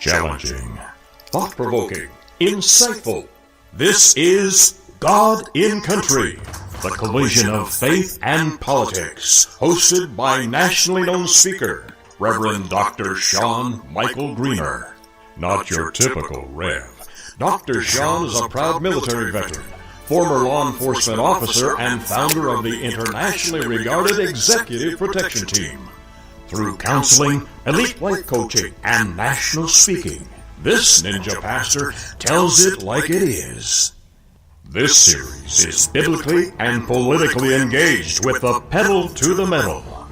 Challenging, thought-provoking, insightful. This is God in Country, the collision of faith and politics, hosted by nationally known speaker, Reverend Dr. Sean Michael Greener. Not your typical Rev. Dr. Sean is a proud military veteran, former law enforcement officer, and founder of the internationally regarded Executive Protection Team. Through counseling, elite life coaching, and national speaking, this ninja pastor tells it like it is. This series is biblically and politically engaged with the pedal to the metal.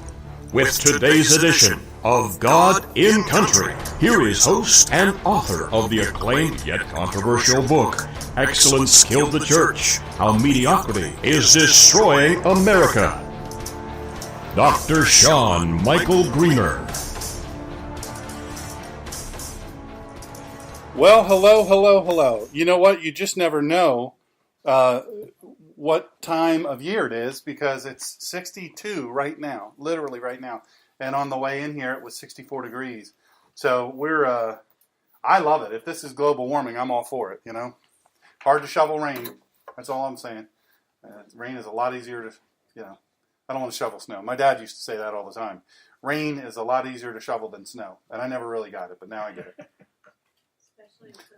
With today's edition of God in Country, here is host and author of the acclaimed yet controversial book, Excellence Killed the Church, How Mediocrity is Destroying America, Dr. Sean Michael Greener. Well, hello. You know what? You just never know what time of year it is because it's 62 right now, literally right now. And on the way in here, it was 64 degrees. So I love it. If this is global warming, I'm all for it, you know. Hard to shovel rain. That's all I'm saying. Rain is a lot easier to, I don't want to shovel snow. My dad used to say that all the time. Rain is a lot easier to shovel than snow. And I never really got it, but now I get it.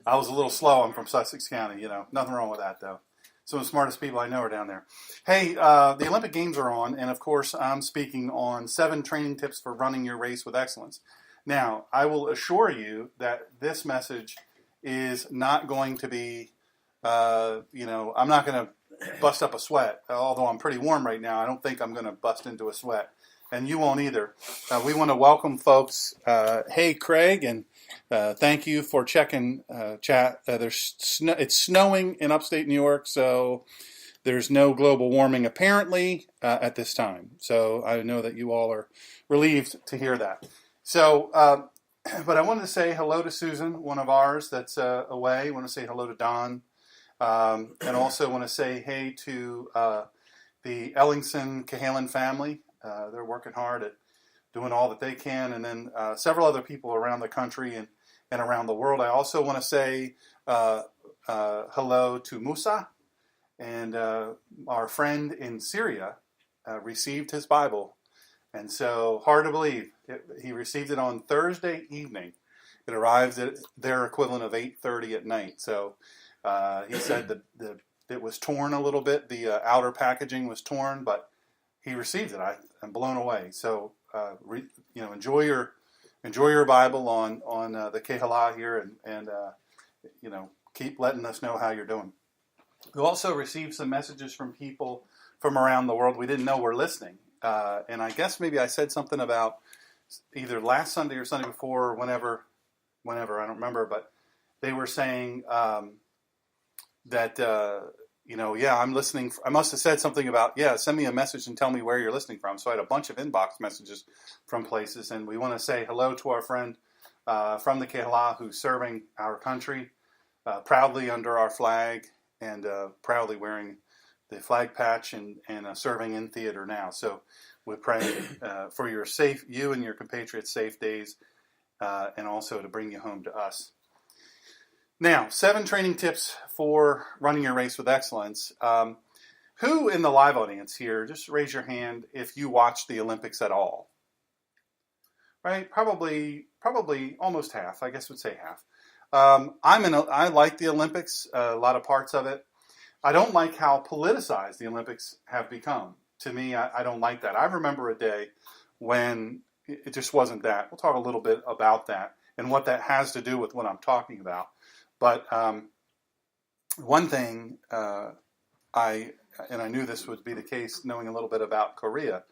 I was a little slow. I'm from Sussex County, Nothing wrong with that, though. Some of the smartest people I know are down there. Hey, the Olympic Games are on, and of course, I'm speaking on 7 training tips for running your race with excellence. Now, I will assure you that this message is not going to be, I'm not going to bust up a sweat. Although I'm pretty warm right now, I don't think I'm going to bust into a sweat. And you won't either. We want to welcome folks. Hey, Craig, and thank you for checking chat. It's snowing in upstate New York, so there's no global warming apparently at this time. So I know that you all are relieved to hear that. So, but I wanted to say hello to Susan, one of ours that's away. I want to say hello to Don. And also want to say hey to the Ellingson Cahalan family. They're working hard at doing all that they can. And then several other people around the country and around the world. I also want to say hello to Musa. And our friend in Syria received his Bible. And so, hard to believe, he received it on Thursday evening. It arrived at their equivalent of 8:30 at night. So he said that it was torn a little bit. The outer packaging was torn, but he received it. I'm blown away. So enjoy your Bible on the Kehalah here, and keep letting us know how you're doing. We also received some messages from people from around the world we didn't know were listening, and I guess maybe I said something about either last Sunday or Sunday before, or whenever I don't remember, but they were saying that I'm listening. I must have said something about, send me a message and tell me where you're listening from. So I had a bunch of inbox messages from places, and we want to say hello to our friend from the Kehalah who's serving our country proudly under our flag and proudly wearing the flag patch and serving in theater now. So we pray for you and your compatriots' safe days, and also to bring you home to us. Now, 7 training tips for running your race with excellence. Who in the live audience here, just raise your hand if you watch the Olympics at all. Right? Probably almost half. I guess I would say half. I like the Olympics, a lot of parts of it. I don't like how politicized the Olympics have become. To me, I don't like that. I remember a day when it just wasn't that. We'll talk a little bit about that and what that has to do with what I'm talking about. But one thing I knew this would be the case, knowing a little bit about Korea.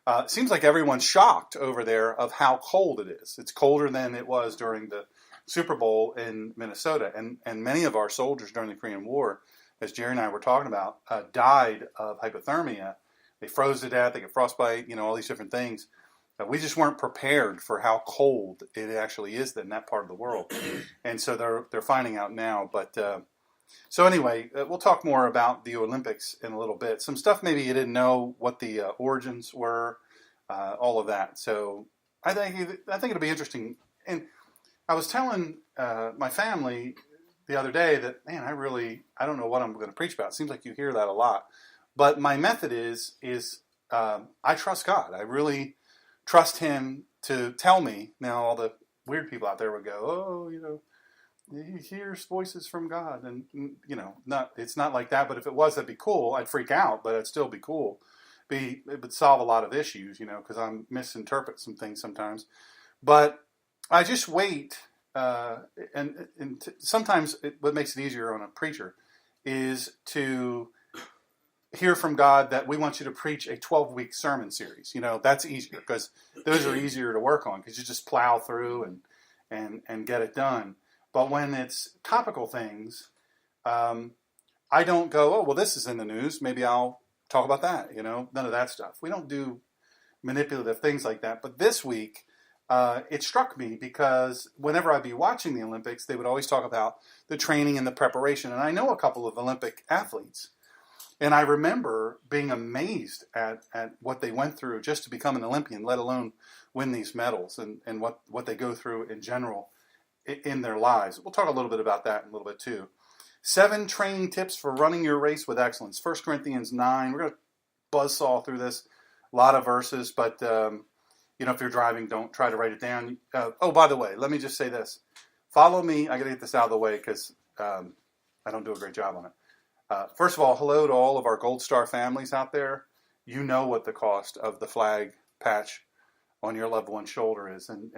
It seems like everyone's shocked over there of how cold it is. It's colder than it was during the Super Bowl in Minnesota, and many of our soldiers during the Korean War, as Jerry and I were talking about, died of hypothermia. They froze to death. They got frostbite. All these different things. We just weren't prepared for how cold it actually is in that part of the world, and so they're finding out now. But so anyway, we'll talk more about the Olympics in a little bit. Some stuff maybe you didn't know what the origins were, all of that. So I think it'll be interesting. And I was telling my family the other day that, man, I don't know what I'm going to preach about. It seems like you hear that a lot. But my method is I trust God. I really trust Him to tell me. Now, all the weird people out there would go, oh, he hears voices from God. And, it's not like that. But if it was, that'd be cool. I'd freak out, but it'd still be cool. It would solve a lot of issues, because I misinterpret some things sometimes. But I just wait. Sometimes what makes it easier on a preacher is to hear from God that we want you to preach a 12-week sermon series. That's easier because those are easier to work on because you just plow through and get it done. But when it's topical things, I don't go, oh, well, this is in the news. Maybe I'll talk about that. None of that stuff. We don't do manipulative things like that. But this week, it struck me because whenever I'd be watching the Olympics, they would always talk about the training and the preparation. And I know a couple of Olympic athletes. And I remember being amazed at what they went through just to become an Olympian, let alone win these medals and what they go through in general in their lives. We'll talk a little bit about that in a little bit too. 7 training tips for running your race with excellence. 1 Corinthians 9. We're going to buzzsaw through this. A lot of verses, but if you're driving, don't try to write it down. By the way, let me just say this. Follow me. I got to get this out of the way because I don't do a great job on it. First of all, hello to all of our Gold Star families out there. You know what the cost of the flag patch on your loved one's shoulder is. And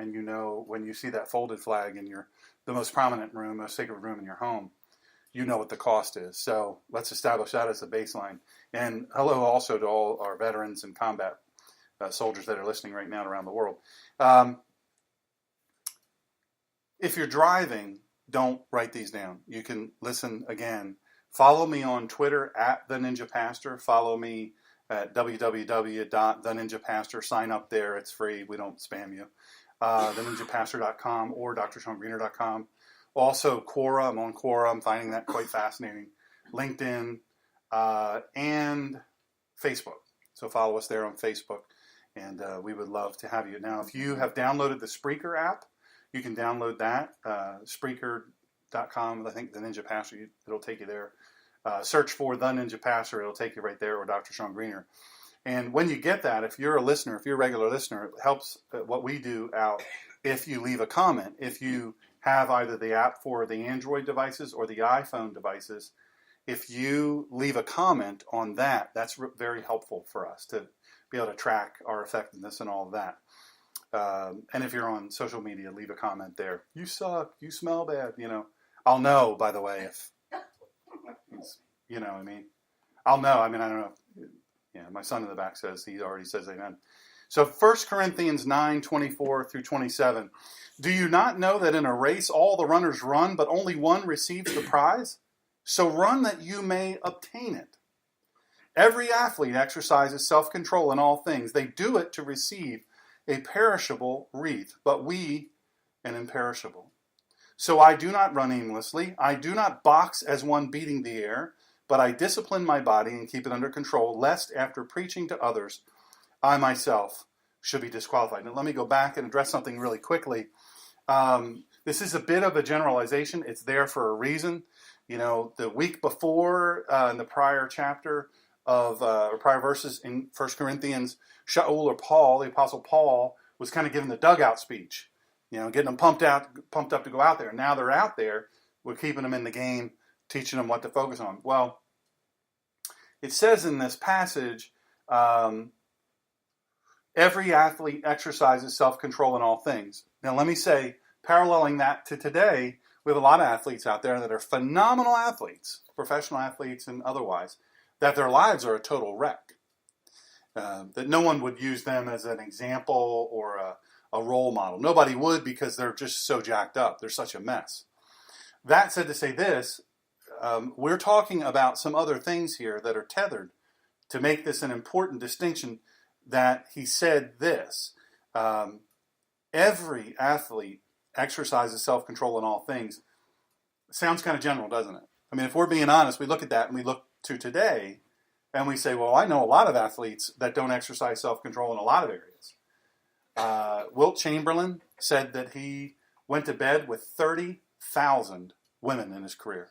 when you see that folded flag in the most prominent room, most sacred room in your home, you know what the cost is. So let's establish that as a baseline. And hello also to all our veterans and combat soldiers that are listening right now around the world. If you're driving, don't write these down. You can listen again. Follow me on Twitter at The Ninja Pastor. Follow me at www.theninjapastor. Sign up there. It's free. We don't spam you. theninjapastor.com or drshawngreener.com. Also, Quora. I'm on Quora. I'm finding that quite fascinating. LinkedIn and Facebook. So follow us there on Facebook. And we would love to have you. Now, if you have downloaded the Spreaker app, you can download that. Spreaker.com. I think The Ninja Pastor, it'll take you there. Search for The Ninja Pastor. It'll take you right there, or Dr. Sean Greener. And when you get that, if you're a listener, if you're a regular listener, it helps what we do out if you leave a comment. If you have either the app for the Android devices or the iPhone devices, if you leave a comment on that, that's very helpful for us to be able to track our effectiveness and all of that. And if you're on social media, leave a comment there. You suck. You smell bad. I'll know, by the way, if, I'll know. I don't know. Yeah, my son in the back he already says amen. So 1 Corinthians 9:24 through 27. Do you not know that in a race all the runners run, but only one receives the prize? So run that you may obtain it. Every athlete exercises self-control in all things. They do it to receive a perishable wreath, but we an imperishable. So I do not run aimlessly. I do not box as one beating the air, but I discipline my body and keep it under control, lest after preaching to others, I myself should be disqualified. Now let me go back and address something really quickly. This is a bit of a generalization. It's there for a reason. The week before, in the prior chapter or prior verses in 1 Corinthians, Shaul or Paul, the Apostle Paul, was kind of giving the dugout speech, getting them pumped up to go out there. And now they're out there. We're keeping them in the game, teaching them what to focus on. Well, it says in this passage, every athlete exercises self-control in all things. Now, let me say, paralleling that to today, we have a lot of athletes out there that are phenomenal athletes, professional athletes and otherwise, that their lives are a total wreck. That no one would use them as an example or a role model. Nobody would because they're just so jacked up. They're such a mess. That said to say this, we're talking about some other things here that are tethered to make this an important distinction, that he said this. Every athlete exercises self-control in all things. Sounds kind of general, doesn't it? I mean, if we're being honest, we look at that and we look to today and we say, well, I know a lot of athletes that don't exercise self-control in a lot of areas. Wilt Chamberlain said that he went to bed with 30,000 women in his career.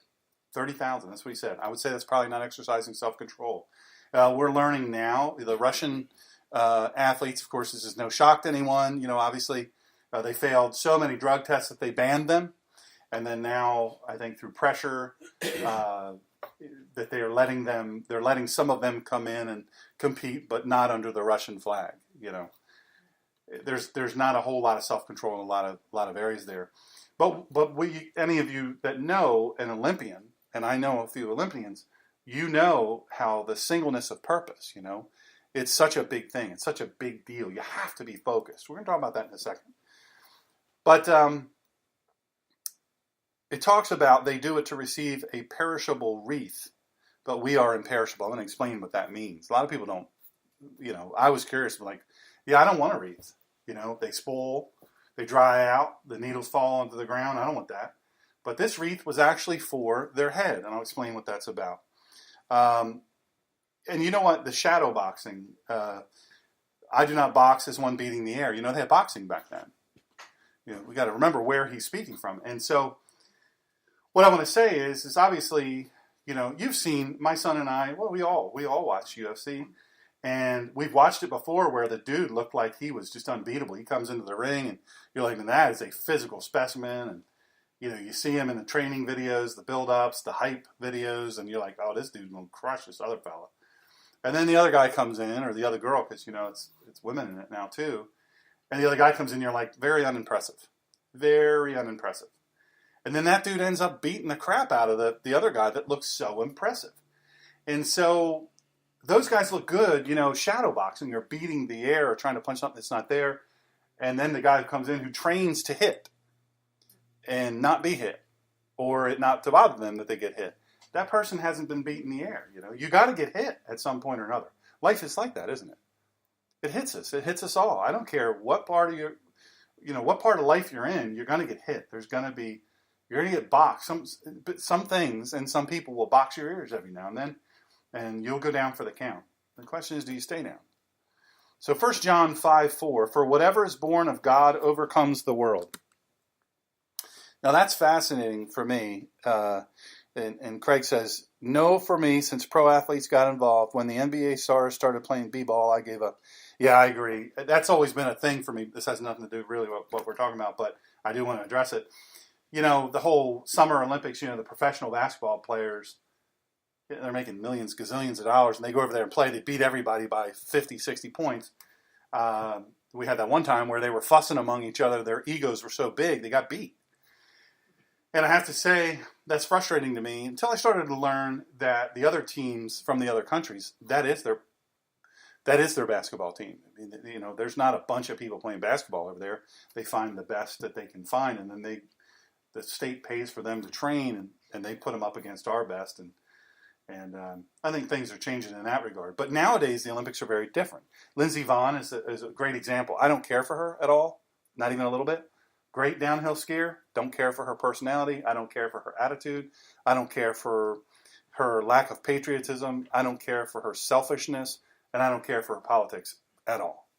30,000, that's what he said. I would say that's probably not exercising self-control. We're learning now, the Russian athletes, of course, this is no shock to anyone. Obviously, they failed so many drug tests that they banned them. And then now, I think through pressure, that they're letting some of them come in and compete, but not under the Russian flag. There's not a whole lot of self-control in a lot of areas there. But any of you that know an Olympian, and I know a few Olympians, how the singleness of purpose, it's such a big thing. It's such a big deal. You have to be focused. We're going to talk about that in a second. But it talks about they do it to receive a perishable wreath, but we are imperishable. I'm going to explain what that means. A lot of people don't, I was curious, like, I don't want a wreath. They spoil, they dry out, the needles fall onto the ground. I don't want that. But this wreath was actually for their head, and I'll explain what that's about. And you know what? The shadow boxing, I do not box as one beating the air. They had boxing back then. We got to remember where he's speaking from. And so what I want to say is obviously, you've seen my son and I, well, we all watch UFC. And we've watched it before where the dude looked like he was just unbeatable. He comes into the ring and you're like, that is a physical specimen. And, you see him in the training videos, the build-ups, the hype videos, and you're like, oh, this dude's going to crush this other fella. And then the other guy comes in, or the other girl, because, it's women in it now too. And the other guy comes in, you're like, very unimpressive. Very unimpressive. And then that dude ends up beating the crap out of the other guy that looks so impressive. And so those guys look good, shadow boxing. You're beating the air or trying to punch something that's not there. And then the guy who comes in who trains to hit and not be hit, or it not to bother them that they get hit. That person hasn't been beating the air. You got to get hit at some point or another. Life is like that, isn't it? It hits us. It hits us all. I don't care what part of what part of life you're in. You're going to get hit. You're going to get boxed. Some things and some people will box your ears every now and then, and you'll go down for the count. The question is, do you stay down? So 1 John 5:4, for whatever is born of God overcomes the world. Now that's fascinating for me. And Craig says, no for me, since pro athletes got involved. When the NBA stars started playing b-ball, I gave up. Yeah, I agree. That's always been a thing for me. This has nothing to do really with what we're talking about, but I do want to address it. The whole Summer Olympics, the professional basketball players, they're making millions, gazillions of dollars, and they go over there and play. They beat everybody by 50, 60 points. We had that one time where they were fussing among each other. Their egos were so big, they got beat. And I have to say, that's frustrating to me until I started to learn that the other teams from the other countries, that is their basketball team. I mean, there's not a bunch of people playing basketball over there. They find the best that they can find, and then the state pays for them to train, and they put them up against our best. And I think things are changing in that regard. But nowadays, the Olympics are very different. Lindsey Vonn is a great example. I don't care for her at all, not even a little bit. Great downhill skier. Don't care for her personality. I don't care for her attitude. I don't care for her lack of patriotism. I don't care for her selfishness. And I don't care for her politics at all.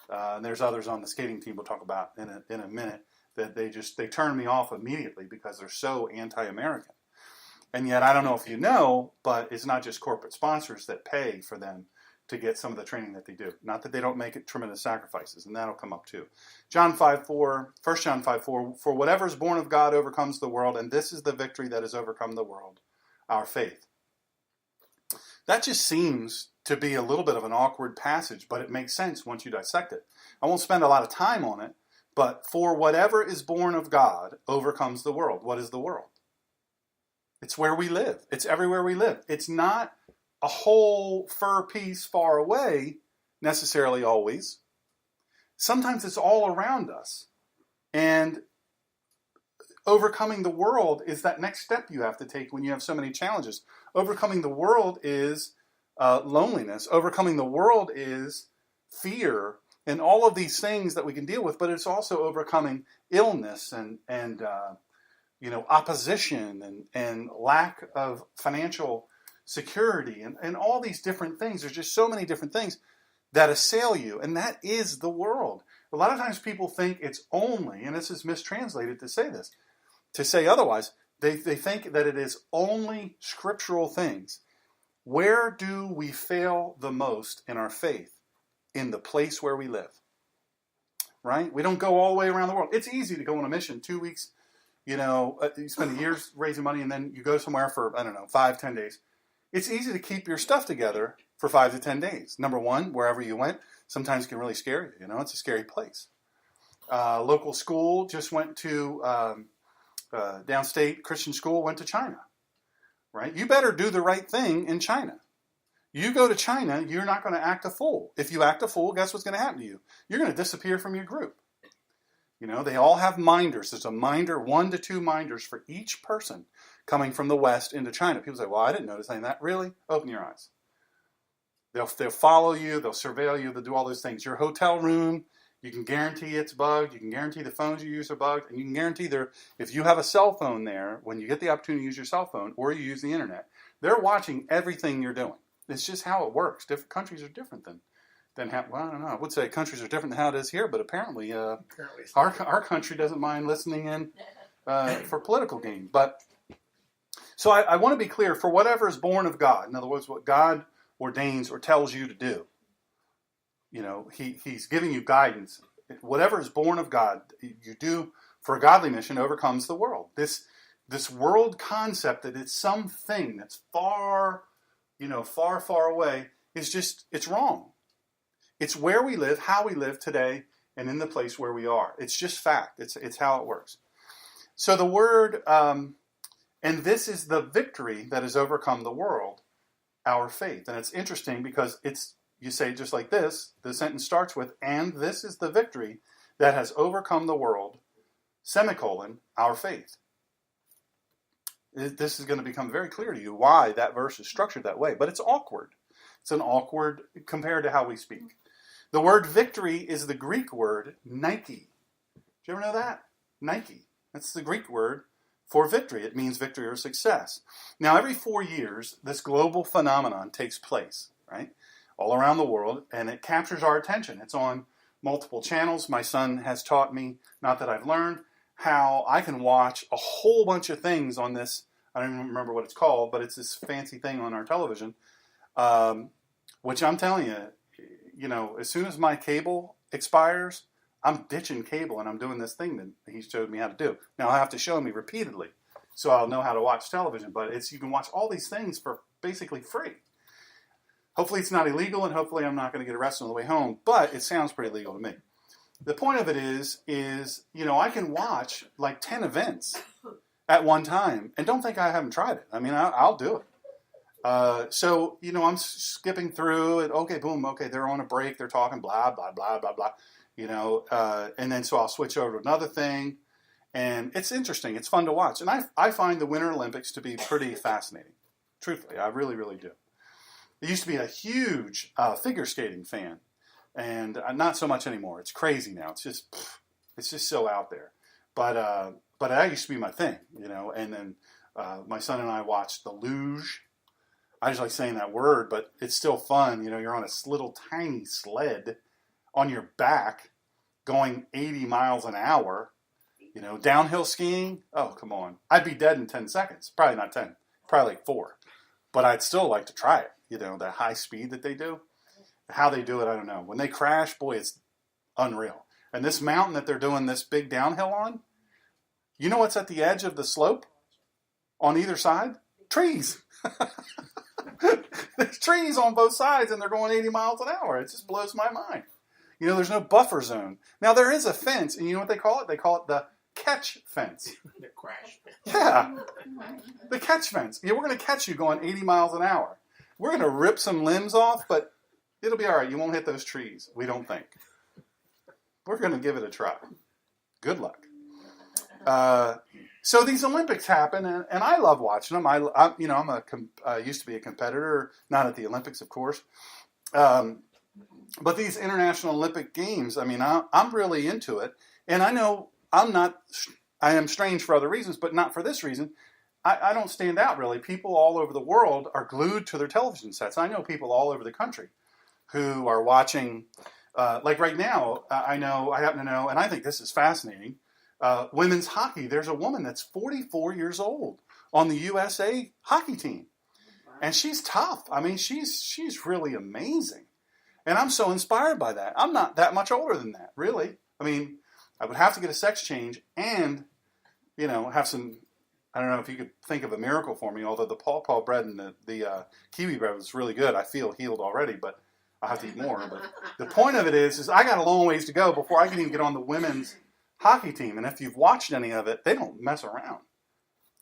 And there's others on the skating team we'll talk about in a minute that they turn me off immediately because they're so anti-American. And yet, I don't know if you know, but it's not just corporate sponsors that pay for them to get some of the training that they do. Not that they don't make tremendous sacrifices, and that'll come up too. 1 John 5:4, for whatever is born of God overcomes the world, and this is the victory that has overcome the world, our faith. That just seems to be a little bit of an awkward passage, but it makes sense once you dissect it. I won't spend a lot of time on it, but for whatever is born of God overcomes the world. What is the world? It's where we live. It's everywhere we live. It's not a whole fur piece far away, necessarily always. Sometimes it's all around us. And overcoming the world is that next step you have to take when you have so many challenges. Overcoming the world is loneliness. Overcoming the world is fear and all of these things that we can deal with, but it's also overcoming illness and opposition and lack of financial security and all these different things. There's just so many different things that assail you, and that is the world. A lot of times people think it's only, and this is mistranslated to say this, to say otherwise, they think that it is only scriptural things. Where do we fail the most in our faith? In the place where we live. Right? We don't go all the way around the world. It's easy to go on a mission 2 weeks, you spend years raising money and then you go somewhere for, 5, 10 days. It's easy to keep your stuff together for 5 to 10 days. Number one, wherever you went, sometimes it can really scare you. It's a scary place. Local school just went to downstate Christian school, went to China. Right? You better do the right thing in China. You go to China, you're not going to act a fool. If you act a fool, guess what's going to happen to you? You're going to disappear from your group. They all have minders. There's a minder, 1 to 2 minders for each person coming from the West into China. People say, well, I didn't notice any of that. Really? Open your eyes. They'll follow you. They'll surveil you. They'll do all those things. Your hotel room, you can guarantee it's bugged. You can guarantee the phones you use are bugged. And you can guarantee if you have a cell phone there, when you get the opportunity to use your cell phone or you use the internet, they're watching everything you're doing. It's just how it works. Different countries are different than how, well, I don't know. I would say countries are different than how it is here, but apparently our country doesn't mind listening in for political gain. But so I want to be clear, for whatever is born of God, in other words, what God ordains or tells you to do, He's giving you guidance. Whatever is born of God, you do for a godly mission overcomes the world. This world concept that it's something that's far away it's wrong. It's where we live, how we live today, and in the place where we are. It's just fact. It's how it works. So the word, and this is the victory that has overcome the world, our faith. And it's interesting because you say just like this, the sentence starts with, and this is the victory that has overcome the world, semicolon, our faith. This is going to become very clear to you why that verse is structured that way. But it's awkward. It's an awkward compared to how we speak. The word victory is the Greek word Nike. Did you ever know that? Nike. That's the Greek word for victory. It means victory or success. Now, every 4 years, this global phenomenon takes place, right? All around the world, and it captures our attention. It's on multiple channels. My son has taught me, not that I've learned, how I can watch a whole bunch of things on this. I don't even remember what it's called, but it's this fancy thing on our television, which I'm telling you, as soon as my cable expires, I'm ditching cable and I'm doing this thing that he showed me how to do. Now I'll have to show me repeatedly so I'll know how to watch television, but you can watch all these things for basically free. Hopefully it's not illegal and hopefully I'm not going to get arrested on the way home, but it sounds pretty legal to me. The point of it is I can watch like 10 events at one time and don't think I haven't tried it. I mean, I'll do it. So I'm skipping through it. Okay, boom. Okay, they're on a break. They're talking blah, blah, blah, blah, blah, and then so I'll switch over to another thing. And it's interesting. It's fun to watch. And I find the Winter Olympics to be pretty fascinating. Truthfully, I really, really do. I used to be a huge figure skating fan. And not so much anymore. It's crazy now. It's just so out there. But that used to be my thing, And then my son and I watched the luge. I just like saying that word, but it's still fun. You're on a little tiny sled on your back, going 80 miles an hour. Downhill skiing. Oh, come on! I'd be dead in 10 seconds. Probably not 10. Probably like 4. But I'd still like to try it. That high speed that they do. How they do it, I don't know. When they crash, boy, it's unreal. And this mountain that they're doing this big downhill on, you know what's at the edge of the slope on either side? Trees. There's trees on both sides and they're going 80 miles an hour. It just blows my mind. There's no buffer zone. Now, there is a fence, and you know what they call it? They call it the catch fence. The crash fence. Yeah. The catch fence. We're going to catch you going 80 miles an hour. We're going to rip some limbs off, but it'll be all right. You won't hit those trees, we don't think. We're going to give it a try. Good luck. So these Olympics happen, and I love watching them. I used to be a competitor, not at the Olympics, of course. But these International Olympic Games, I'm really into it. And I know I am strange for other reasons, but not for this reason. I don't stand out, really. People all over the world are glued to their television sets. I know people all over the country who are watching Like right now, I happen to know, and I think this is fascinating. Women's hockey. There's a woman that's 44 years old on the USA hockey team, and she's tough. I mean, she's really amazing, and I'm so inspired by that. I'm not that much older than that, really. I mean, I would have to get a sex change and, have some. I don't know if you could think of a miracle for me. Although the paw bread and the kiwi bread was really good, I feel healed already, but I'll have to eat more. But the point of it is I got a long ways to go before I can even get on the women's hockey team. And if you've watched any of it, they don't mess around.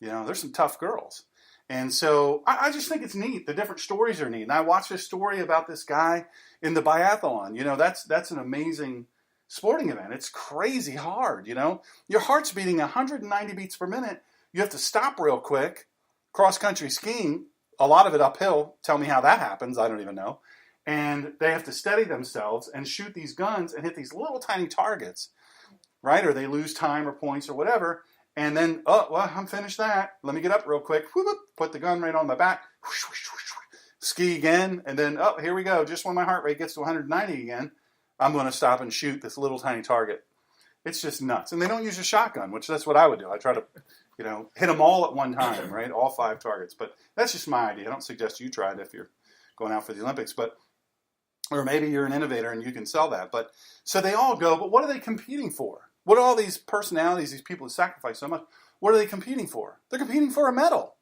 There's some tough girls. And so I just think it's neat. The different stories are neat. And I watched this story about this guy in the biathlon. That's an amazing sporting event. It's crazy hard, Your heart's beating 190 beats per minute. You have to stop real quick. Cross-country skiing, a lot of it uphill. Tell me how that happens. I don't even know. And they have to steady themselves and shoot these guns and hit these little tiny targets, right? Or they lose time or points or whatever. And then, I'm finished that. Let me get up real quick. Whoop, put the gun right on my back. Whoosh, whoosh, whoosh, whoosh. Ski again. And then, here we go. Just when my heart rate gets to 190 again, I'm going to stop and shoot this little tiny target. It's just nuts. And they don't use a shotgun, which that's what I would do. I try to, hit them all at one time, right? All 5 targets. But that's just my idea. I don't suggest you try it if you're going out for the Olympics. Or maybe you're an innovator and you can sell that. But so they all go, but what are they competing for? What are all these personalities, these people who sacrifice so much, what are they competing for? They're competing for a medal,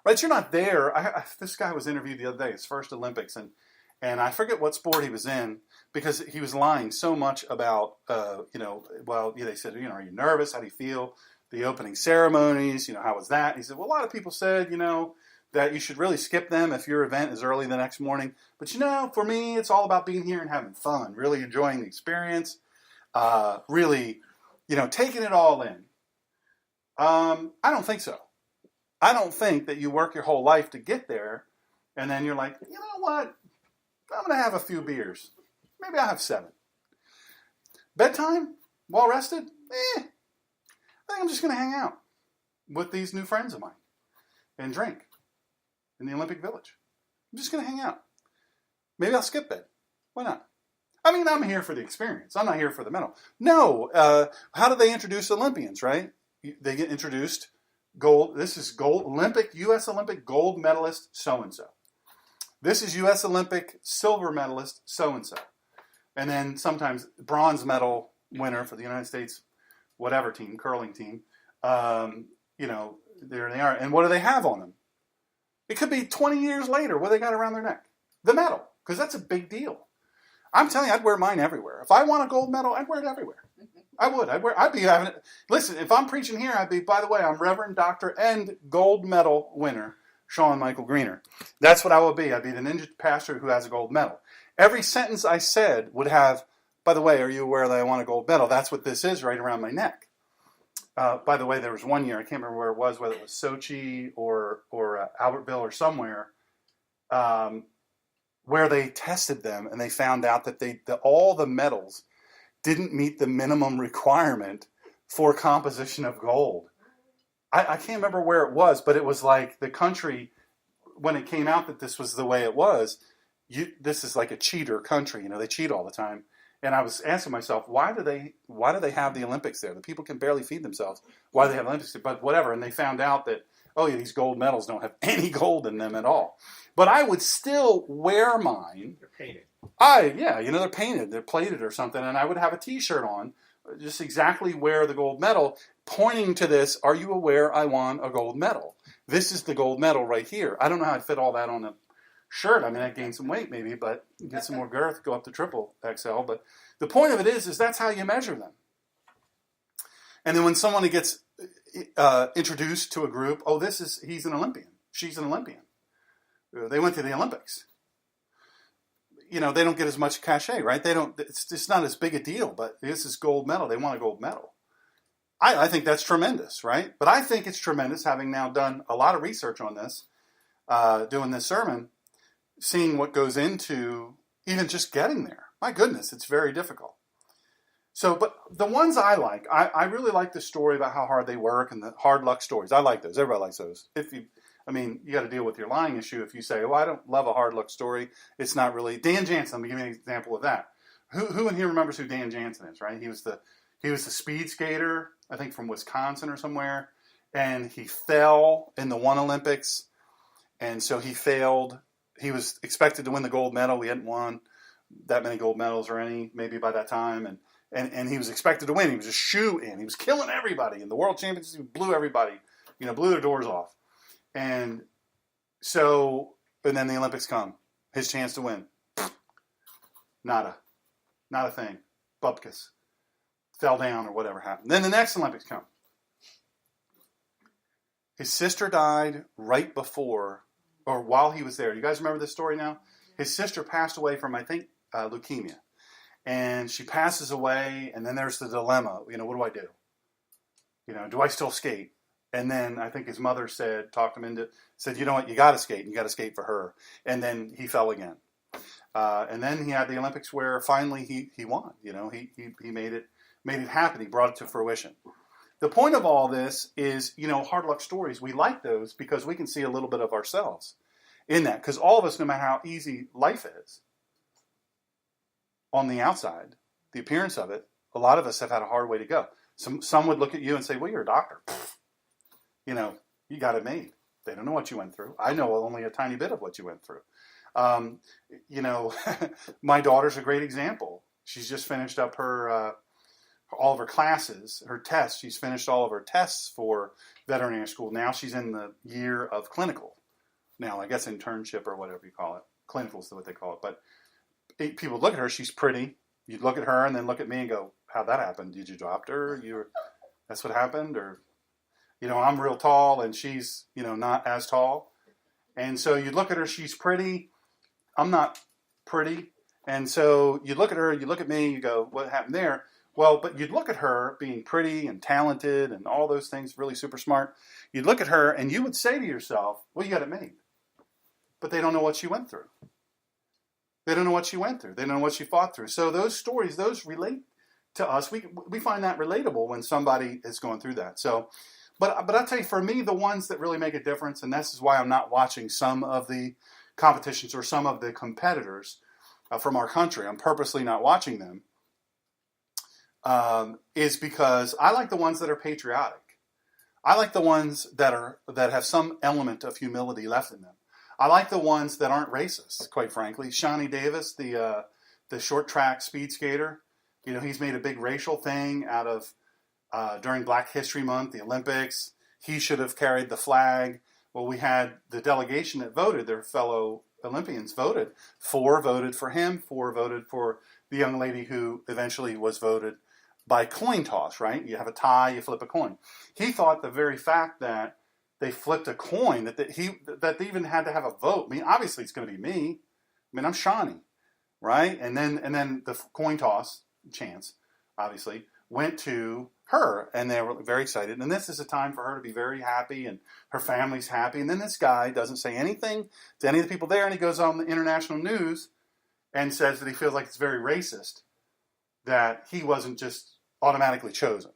right? You're not there. This guy was interviewed the other day, his first Olympics, and I forget what sport he was in because he was lying so much about, they said, are you nervous? How do you feel? The opening ceremonies, how was that? He said, well, a lot of people said, that you should really skip them if your event is early the next morning. But, for me, it's all about being here and having fun, really enjoying the experience, really, taking it all in. I don't think so. I don't think that you work your whole life to get there, and then you're like, you know what? I'm going to have a few beers. Maybe I'll have 7. Bedtime? Well rested? I think I'm just going to hang out with these new friends of mine and drink in the Olympic Village. I'm just going to hang out. Maybe I'll skip bed. Why not? I mean, I'm here for the experience. I'm not here for the medal. No. How do they introduce Olympians, right? They get introduced gold. This is gold Olympic, U.S. Olympic gold medalist so-and-so. This is U.S. Olympic silver medalist so-and-so. And then sometimes bronze medal winner for the United States, whatever team, curling team. There they are. And what do they have on them? It could be 20 years later. What they got around their neck? The medal, because that's a big deal. I'm telling you, I'd wear mine everywhere. If I want a gold medal, I'd wear it everywhere. I would. I'd be having it. Listen, if I'm preaching here, I'd be, by the way, I'm Reverend Doctor and gold medal winner, Sean Michael Greener. That's what I would be. I'd be the ninja pastor who has a gold medal. Every sentence I said would have, by the way, are you aware that I want a gold medal? That's what this is right around my neck. By the way, there was one year, I can't remember where it was, whether it was Sochi or Albertville or somewhere, where they tested them and they found out that all the medals didn't meet the minimum requirement for composition of gold. I can't remember where it was, but it was like the country, when it came out that this was the way it was, this is like a cheater country. They cheat all the time. And I was asking myself, why do they have the Olympics there? The people can barely feed themselves. Why do they have Olympics there? But whatever. And they found out that, these gold medals don't have any gold in them at all. But I would still wear mine. They're painted. They're painted. They're plated or something. And I would have a T-shirt on, just exactly wear the gold medal, pointing to this, are you aware I won a gold medal? This is the gold medal right here. I don't know how I'd fit all that on a shirt. I mean, I'd gain some weight maybe, but get some more girth, go up to triple XL. But the point of it is that's how you measure them. And then when someone gets introduced to a group, he's an Olympian. She's an Olympian. They went to the Olympics. They don't get as much cachet, right? It's just not as big a deal, but this is gold medal. They want a gold medal. I think that's tremendous, right? But I think it's tremendous, having now done a lot of research on this, doing this sermon, seeing what goes into even just getting there. My goodness, it's very difficult. So, but the ones I like, I really like the story about how hard they work and the hard luck stories. I like those. Everybody likes those. You got to deal with your lying issue if you say, I don't love a hard luck story. It's not really. Dan Jansen, let me give you an example of that. Who in here remembers who Dan Jansen is? Right, he was the speed skater, I think from Wisconsin or somewhere, and he fell in the one Olympics, and so he failed. He was expected to win the gold medal. We hadn't won that many gold medals or any maybe by that time, and he was expected to win. He was a shoe in. He was killing everybody in the world championships. He blew everybody, blew their doors off, and so and then the Olympics come, his chance to win, nada, not a thing, bupkis. Fell down or whatever happened. Then the next Olympics come. His sister died right before or while he was there. You guys remember this story now? His sister passed away from, I think, leukemia. And she passes away, and then there's the dilemma. What do I do? Do I still skate? And then I think his mother talked him into, said, you know what, you got to skate. You got to skate for her. And then he fell again. And then he had the Olympics where finally he won. He made it happen. He brought it to fruition. The point of all this is, hard luck stories. We like those because we can see a little bit of ourselves in that. Because all of us, no matter how easy life is, on the outside, the appearance of it, a lot of us have had a hard way to go. Some would look at you and say, well, you're a doctor. You got it made. They don't know what you went through. I know only a tiny bit of what you went through. My daughter's a great example. She's just finished up all of her classes, her tests. She's finished all of her tests for veterinary school. Now she's in the year of clinical. Now, I guess internship or whatever you call it. Clinical is what they call it. But people look at her, she's pretty. You look at her and then look at me and go, how'd that happen? Did you adopt her? That's what happened? Or, I'm real tall and she's, not as tall. And so you look at her, she's pretty. I'm not pretty. And so you look at her, you look at me, you go, what happened there? Well, but you'd look at her being pretty and talented and all those things, really super smart. You'd look at her and you would say to yourself, well, you got it made. But they don't know what she went through. They don't know what she went through. They don't know what she fought through. So those stories, those relate to us. We find that relatable when somebody is going through that. So, but I'll tell you, for me, the ones that really make a difference, and this is why I'm not watching some of the competitions or some of the competitors from our country. I'm purposely not watching them. Is because I like the ones that are patriotic. I like the ones that have some element of humility left in them. I like the ones that aren't racist, quite frankly. Shawnee Davis, the short track speed skater, he's made a big racial thing out of during Black History Month, the Olympics. He should have carried the flag. Well, we had the delegation that voted, their fellow Olympians voted. 4 voted for him, 4 voted for the young lady who eventually was voted by coin toss, right? You have a tie, you flip a coin. He thought the very fact that they flipped a coin, that they even had to have a vote. I mean, obviously it's going to be me. I mean, I'm Shawnee, right? And then the coin toss chance, obviously, went to her, and they were very excited. And this is a time for her to be very happy, and her family's happy. And then this guy doesn't say anything to any of the people there, and he goes on the international news and says that he feels like it's very racist that he wasn't just automatically chosen,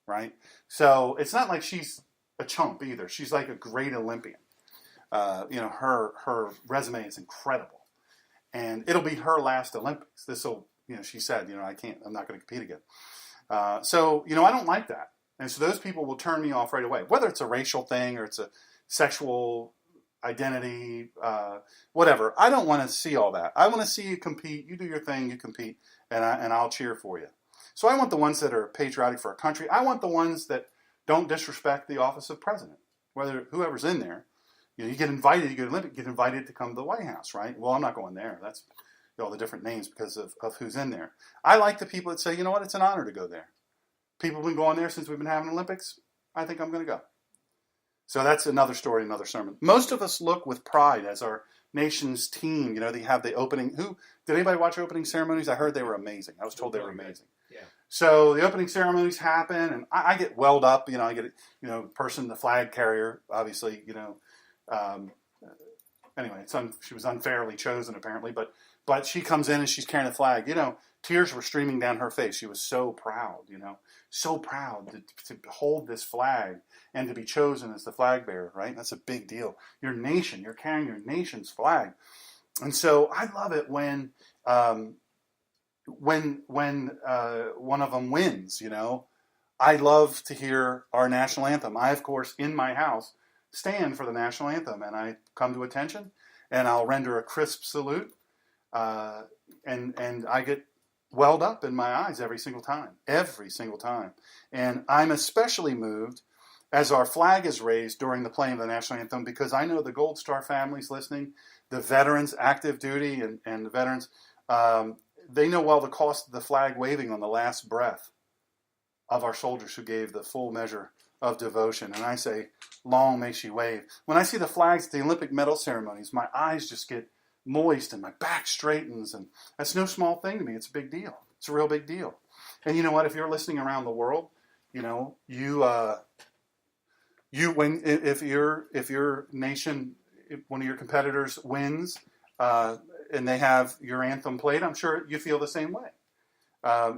right? So it's not like she's a chump either. She's like a great Olympian. Her resume is incredible, and it'll be her last Olympics. She said, I'm not going to compete again. So I don't like that, and so those people will turn me off right away. Whether it's a racial thing or it's a sexual identity, whatever. I don't want to see all that. I want to see you compete. You do your thing. You compete, and I'll cheer for you. So I want the ones that are patriotic for our country. I want the ones that don't disrespect the office of president, whoever's in there. You get invited, you get invited to come to the White House, right? Well, I'm not going there. That's all the different names because of who's in there. I like the people that say, you know what, it's an honor to go there. People have been going there since we've been having Olympics. I think I'm going to go. So that's another story, another sermon. Most of us look with pride as our nation's team. They have the opening. Did anybody watch opening ceremonies? I heard they were amazing. I was told they were amazing. Yeah. So the opening ceremonies happen, and I get welled up. I get the flag carrier, obviously. Anyway, she was unfairly chosen apparently, but she comes in and she's carrying the flag. Tears were streaming down her face. She was so proud. So proud to hold this flag and to be chosen as the flag bearer. Right? That's a big deal. Your nation, you're carrying your nation's flag, and so I love it when. when one of them wins, I love to hear our national anthem. I, of course, in my house, stand for the national anthem, and I come to attention, and I'll render a crisp salute, and I get welled up in my eyes every single time. And I'm especially moved as our flag is raised during the playing of the national anthem, because I know the Gold Star families listening, the veterans, active duty, and the veterans, they know well the cost of the flag waving on the last breath of our soldiers who gave the full measure of devotion. And I say, long may she wave. When I see the flags at the Olympic medal ceremonies, my eyes just get moist and my back straightens, and that's no small thing to me. It's a big deal. It's a real big deal. And you know what? If you're listening around the world, if your nation, if one of your competitors wins, and they have your anthem played, I'm sure you feel the same way.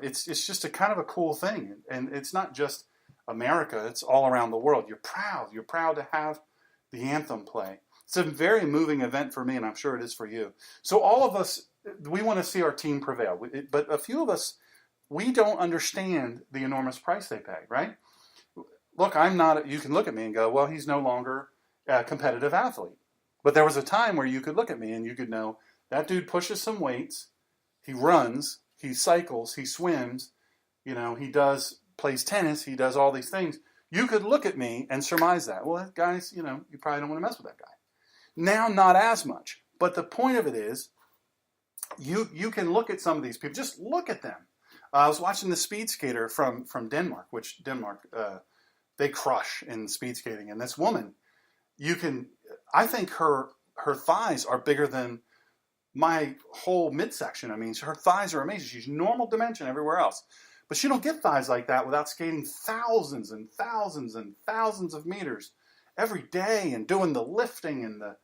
It's just a kind of a cool thing, and it's not just America; it's all around the world. You're proud to have the anthem play. It's a very moving event for me, and I'm sure it is for you. So all of us, we want to see our team prevail, but a few of us, we don't understand the enormous price they pay, right? Look, you can look at me and go, well, he's no longer a competitive athlete. But there was a time where you could look at me and you could know that dude pushes some weights, he runs, he cycles, he swims, he plays tennis, he does all these things. You could look at me and surmise that. Well, that guy's, you probably don't want to mess with that guy. Now, not as much. But the point of it is, you can look at some of these people. Just look at them. I was watching the speed skater from Denmark, which Denmark, they crush in speed skating. And this woman, I think her thighs are bigger than my whole midsection. I mean, her thighs are amazing. She's normal dimension everywhere else. But she don't get thighs like that without skating thousands and thousands and thousands of meters every day and doing the lifting and the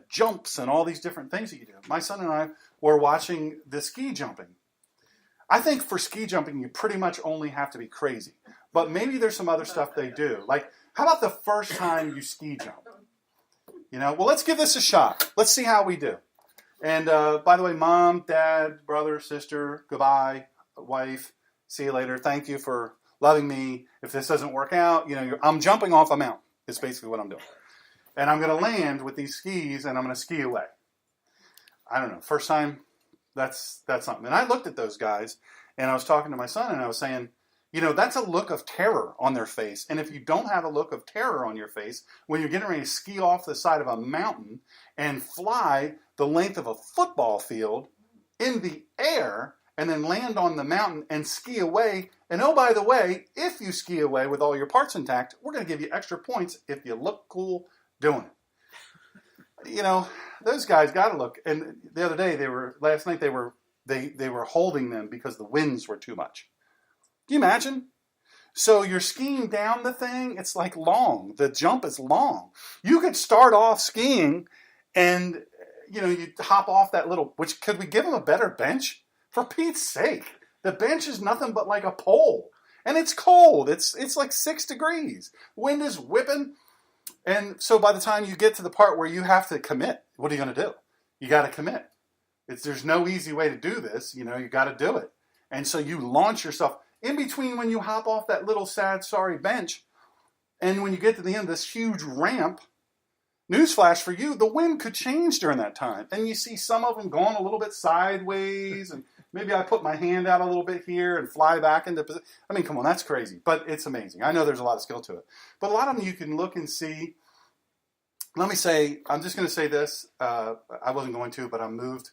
jumps and all these different things that you do. My son and I were watching the ski jumping. I think for ski jumping, you pretty much only have to be crazy. But maybe there's some other stuff they do. Like, how about the first time you ski jump? Well, let's give this a shot. Let's see how we do. And by the way, mom, dad, brother, sister, goodbye, wife, see you later. Thank you for loving me. If this doesn't work out, I'm jumping off a mountain. It's basically what I'm doing. And I'm going to land with these skis, and I'm going to ski away. I don't know. First time, that's something. And I looked at those guys, and I was talking to my son, and I was saying, that's a look of terror on their face. And if you don't have a look of terror on your face when you're getting ready to ski off the side of a mountain and fly the length of a football field in the air and then land on the mountain and ski away. And oh, by the way, if you ski away with all your parts intact, we're going to give you extra points if you look cool doing it. Those guys got to look. And the other day, last night they were holding them because the winds were too much. Can you imagine? So you're skiing down the thing. It's like long. The jump is long. You could start off skiing and, you hop off that little, could we give them a better bench? For Pete's sake. The bench is nothing but like a pole. And it's cold. It's like 6 degrees. Wind is whipping. And so by the time you get to the part where you have to commit, what are you going to do? You got to commit. There's no easy way to do this. You got to do it. And so you launch yourself. In between when you hop off that little sad, sorry bench, and when you get to the end of this huge ramp, newsflash for you, the wind could change during that time. And you see some of them going a little bit sideways, and maybe I put my hand out a little bit here and fly back into position. I mean, come on, that's crazy, but it's amazing. I know there's a lot of skill to it. But a lot of them you can look and see. Let me say, I'm just going to say this. I wasn't going to, but I'm moved,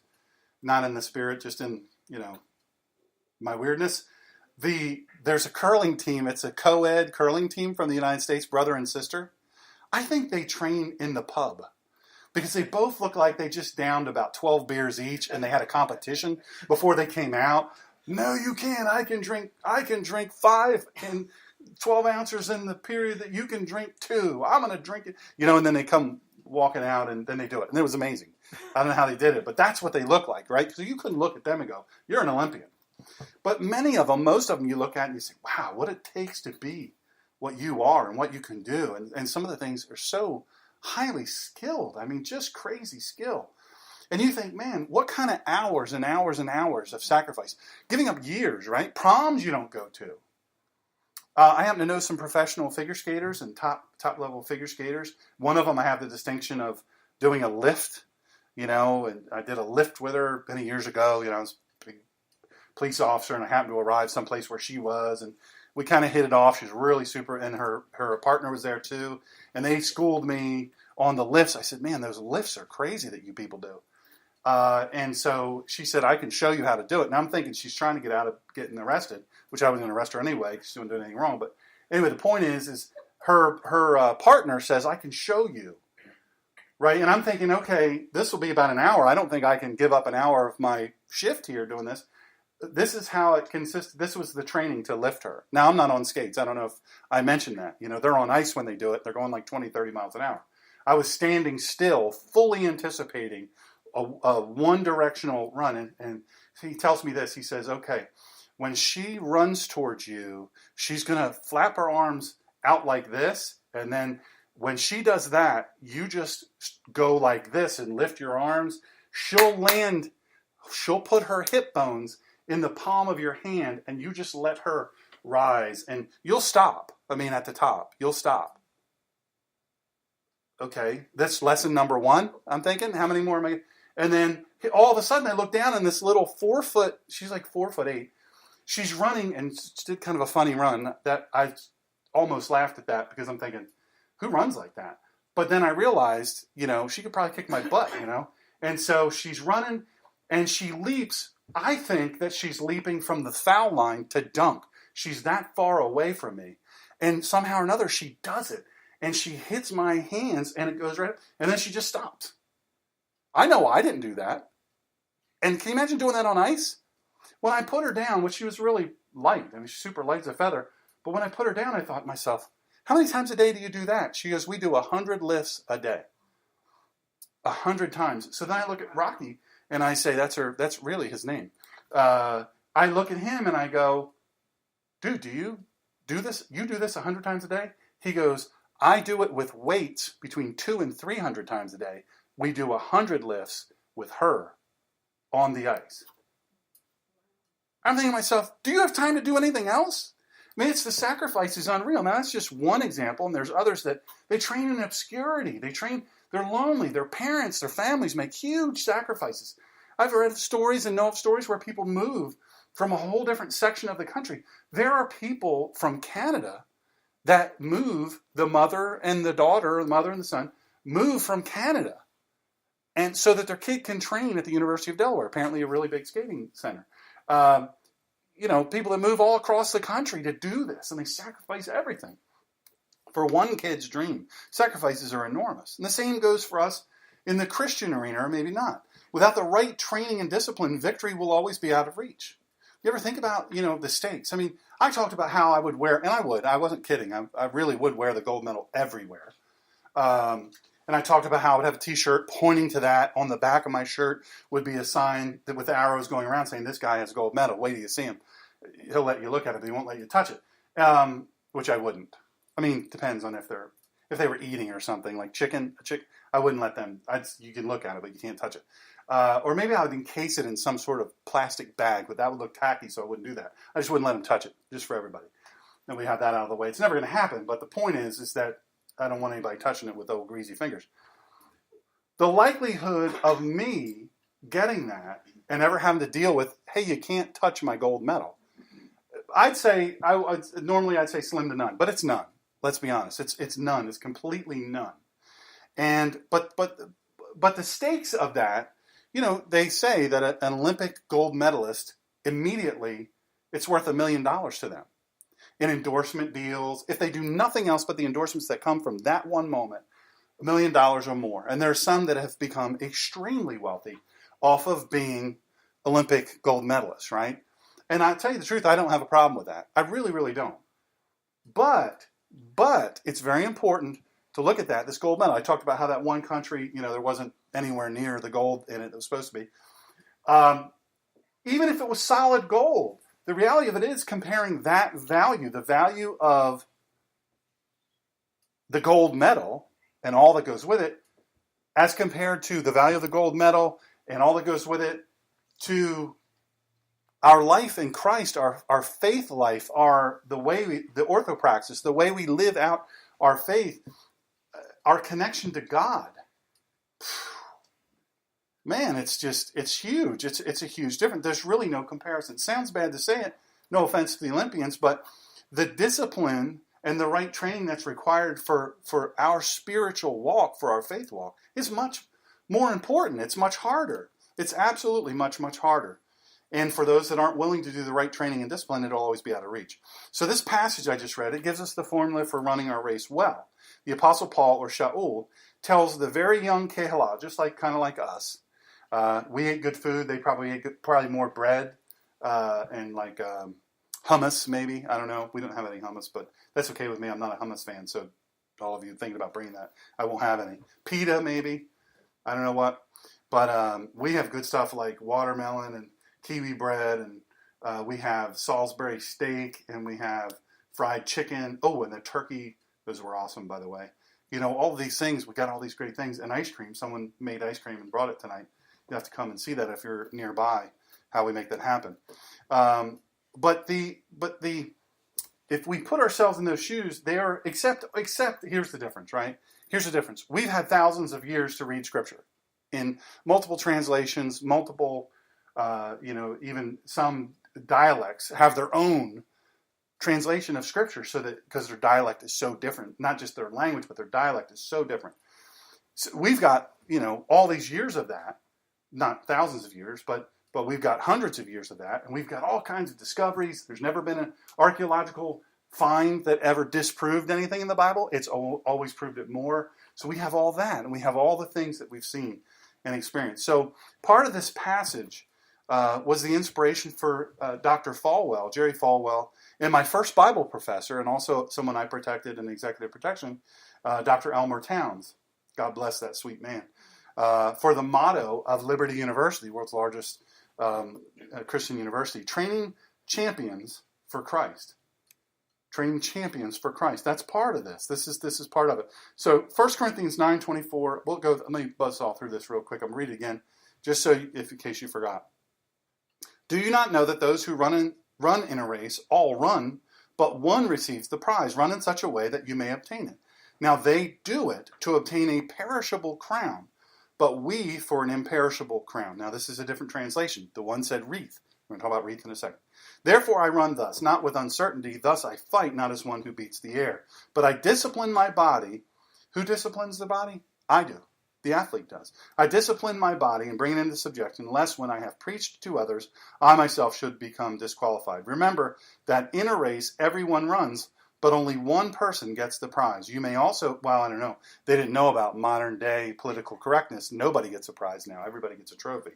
not in the spirit, just in, my weirdness. There's a curling team. It's a co-ed curling team from the United States, brother and sister. I think they train in the pub because they both look like they just downed about 12 beers each and they had a competition before they came out. No, you can't. I can drink 5 and 12 ounces in the period that you can drink 2. I'm going to drink it. And then they come walking out and then they do it. And it was amazing. I don't know how they did it, but that's what they look like, right? So you couldn't look at them and go, you're an Olympian. But many of them, most of them, you look at and you say, wow, what it takes to be what you are and what you can do. And some of the things are so highly skilled. I mean, just crazy skill. And you think, man, what kind of hours and hours and hours of sacrifice? Giving up years, right? Proms you don't go to. I happen to know some professional figure skaters and top level figure skaters. One of them I have the distinction of doing a lift, and I did a lift with her many years ago. I was a big police officer, and I happened to arrive someplace where she was, and we kind of hit it off. She was really super, and her partner was there too, and they schooled me on the lifts. I said, man, those lifts are crazy that you people do. And so she said, I can show you how to do it. And I'm thinking she's trying to get out of getting arrested, which I was going to arrest her anyway because she wasn't doing anything wrong. But anyway, the point is her partner says, I can show you. Right? And I'm thinking, okay, this will be about an hour. I don't think I can give up an hour of my shift here doing this. This is how it consists. This was the training to lift her. Now, I'm not on skates. I don't know if I mentioned that. They're on ice when they do it. They're going like 20, 30 miles an hour. I was standing still, fully anticipating a one-directional run. And he tells me this. He says, okay, when she runs towards you, she's going to flap her arms out like this. And then when she does that, you just go like this and lift your arms. She'll put her hip bones in the palm of your hand, and you just let her rise. And you'll stop. At the top, you'll stop. Okay, that's lesson number 1, I'm thinking. How many more am I? And then all of a sudden I look down and this little 4-foot, she's like 4'8". She's running and did kind of a funny run that I almost laughed at that because I'm thinking, who runs like that? But then I realized, she could probably kick my butt, And so she's running and she leaps. I think that she's leaping from the foul line to dunk. She's that far away from me. And somehow or another she does it. And she hits my hands, and it goes right up, and then she just stopped. I know I didn't do that. And can you imagine doing that on ice? When I put her down, which she was really light, she's super light as a feather, but when I put her down, I thought to myself, how many times a day do you do that? She goes, we do 100 lifts a day. 100 times. So then I look at Rocky, and I say, that's really his name. I look at him, and I go, dude, do you do this? You do this 100 times a day? He goes, I do it with weights between 200 and 300 times a day. We do 100 lifts with her on the ice. I'm thinking to myself, do you have time to do anything else? It's the sacrifice is unreal. Now, that's just one example, and there's others that they train in obscurity. They're lonely. Their parents, their families make huge sacrifices. I've read stories and know of stories where people move from a whole different section of the country. There are people from Canada that move, the mother and the daughter, the mother and the son, move from Canada. And so that their kid can train at the University of Delaware, apparently a really big skating center. People that move all across the country to do this, and they sacrifice everything for one kid's dream. Sacrifices are enormous. And the same goes for us in the Christian arena, or maybe not. Without the right training and discipline, victory will always be out of reach. You ever think about, the stakes? I talked about how I would wear, and I wasn't kidding, I really would wear the gold medal everywhere. And I talked about how I would have a t-shirt pointing to that. On the back of my shirt would be a sign that with arrows going around saying, this guy has a gold medal. Wait till you see him. He'll let you look at it, but he won't let you touch it. Which I wouldn't. Depends on if they were eating or something, like chicken, I wouldn't let them. You can look at it, but you can't touch it. Or maybe I would encase it in some sort of plastic bag, but that would look tacky, so I wouldn't do that. I just wouldn't let them touch it, just for everybody. And we have that out of the way. It's never going to happen, but the point is that I don't want anybody touching it with old greasy fingers. The likelihood of me getting that and ever having to deal with, hey, you can't touch my gold medal, I'd say, normally I'd say slim to none, but it's none. Let's be honest. It's none. It's completely none. And but the stakes of that, they say that an Olympic gold medalist immediately it's worth $1 million to them in endorsement deals. If they do nothing else but the endorsements that come from that one moment, $1 million or more. And there are some that have become extremely wealthy off of being Olympic gold medalists, right? And I tell you the truth, I don't have a problem with that. I really, really don't. But it's very important to look at that, this gold medal. I talked about how that one country, there wasn't anywhere near the gold in it that was supposed to be. Even if it was solid gold, the reality of it is comparing that value, the value of the gold medal and all that goes with it, as compared to the value of the gold medal and all that goes with it, to our life in Christ, our faith life, the orthopraxis, the way we live out our faith, our connection to God. Man, it's huge. It's a huge difference. There's really no comparison. It sounds bad to say it. No offense to the Olympians, but the discipline and the right training that's required for our spiritual walk, for our faith walk, is much more important. It's much harder. It's absolutely much, much harder. And for those that aren't willing to do the right training and discipline, it'll always be out of reach. So this passage I just read, it gives us the formula for running our race well. The Apostle Paul, or Shaul, tells the very young Kehillah, just kind of like us, we ate good food. They probably ate probably more bread and hummus, maybe. I don't know. We don't have any hummus, but that's okay with me. I'm not a hummus fan, so all of you thinking about bringing that, I won't have any. Pita, maybe. I don't know what. But we have good stuff like watermelon and kiwi bread, and we have Salisbury steak, and we have fried chicken. Oh, and the turkey. Those were awesome, by the way. All of these things, we got all these great things. And ice cream. Someone made ice cream and brought it tonight. You have to come and see that if you're nearby, how we make that happen. But if we put ourselves in those shoes, they are, except here's the difference, right? Here's the difference. We've had thousands of years to read Scripture in multiple translations, multiple, even some dialects have their own translation of Scripture, so that because their dialect is so different, not just their language, but their dialect is so different. So we've got all these years of that, not thousands of years, but we've got hundreds of years of that, and we've got all kinds of discoveries. There's never been an archaeological find that ever disproved anything in the Bible. It's always proved it more. So we have all that, and we have all the things that we've seen and experienced. So part of this passage was the inspiration for Dr. Falwell, Jerry Falwell, and my first Bible professor, and also someone I protected in executive protection, Dr. Elmer Towns. God bless that sweet man. For the motto of Liberty University, world's largest Christian university, training champions for Christ. Training champions for Christ. That's part of this. This is part of it. So 1 Corinthians 9:24. Let me buzz all through this real quick. I'm going to read it again, just so in case you forgot. Do you not know that those who run in a race all run, but one receives the prize? Run in such a way that you may obtain it. Now they do it to obtain a perishable crown, but we for an imperishable crown. Now this is a different translation. The one said wreath. We're going to talk about wreath in a second. Therefore I run thus, not with uncertainty. Thus I fight, not as one who beats the air. But I discipline my body. Who disciplines the body? I do. The athlete does. I discipline my body and bring it into subjection, lest when I have preached to others, I myself should become disqualified. Remember that in a race everyone runs, but only one person gets the prize. You may also, I don't know. They didn't know about modern day political correctness. Nobody gets a prize now. Everybody gets a trophy,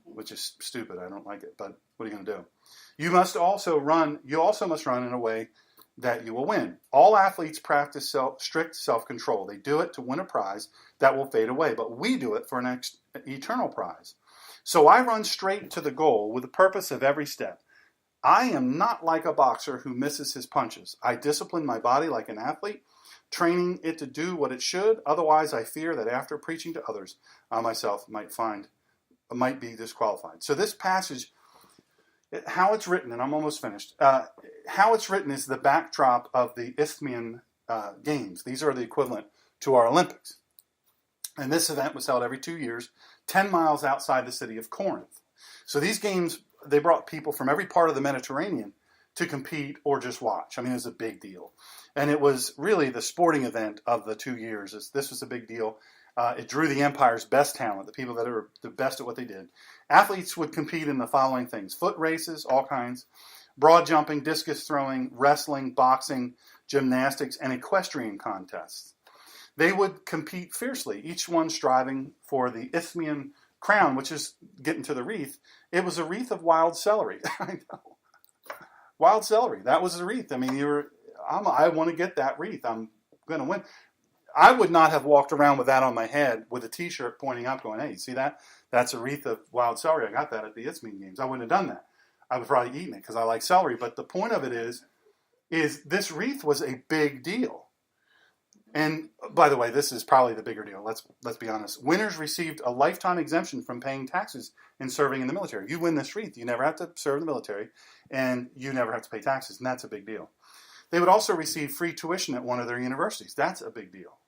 which is stupid. I don't like it, but what are you going to do? You also must run in a way that you will win. All athletes practice strict self-control. They do it to win a prize that will fade away, but we do it for an eternal prize. So I run straight to the goal with the purpose of every step. I am not like a boxer who misses his punches. I discipline my body like an athlete, training it to do what it should. Otherwise, I fear that after preaching to others, I myself might be disqualified. So this passage, how it's written, and I'm almost finished, how it's written is the backdrop of the Isthmian Games. These are the equivalent to our Olympics. And this event was held every 2 years, 10 miles outside the city of Corinth. So these games, they brought people from every part of the Mediterranean to compete or just watch. I mean, it was a big deal. And it was really the sporting event of the 2 years. This was a big deal. It drew the empire's best talent, the people that are the best at what they did. Athletes would compete in the following things: foot races, all kinds, broad jumping, discus throwing, wrestling, boxing, gymnastics, and equestrian contests. They would compete fiercely, each one striving for the Isthmian crown, which is getting to the wreath. It was a wreath of wild celery. I know. Wild celery. That was the wreath. I mean, I want to get that wreath. I'm going to win. I would not have walked around with that on my head with a T-shirt pointing up going, hey, you see that? That's a wreath of wild celery. I got that at the Isthmian Games. I wouldn't have done that. I would probably eaten it because I like celery. But the point of it is this wreath was a big deal. And by the way, this is probably the bigger deal. Let's be honest. Winners received a lifetime exemption from paying taxes and serving in the military. You win this wreath, you never have to serve in the military, and you never have to pay taxes, and that's a big deal. They would also receive free tuition at one of their universities. That's a big deal.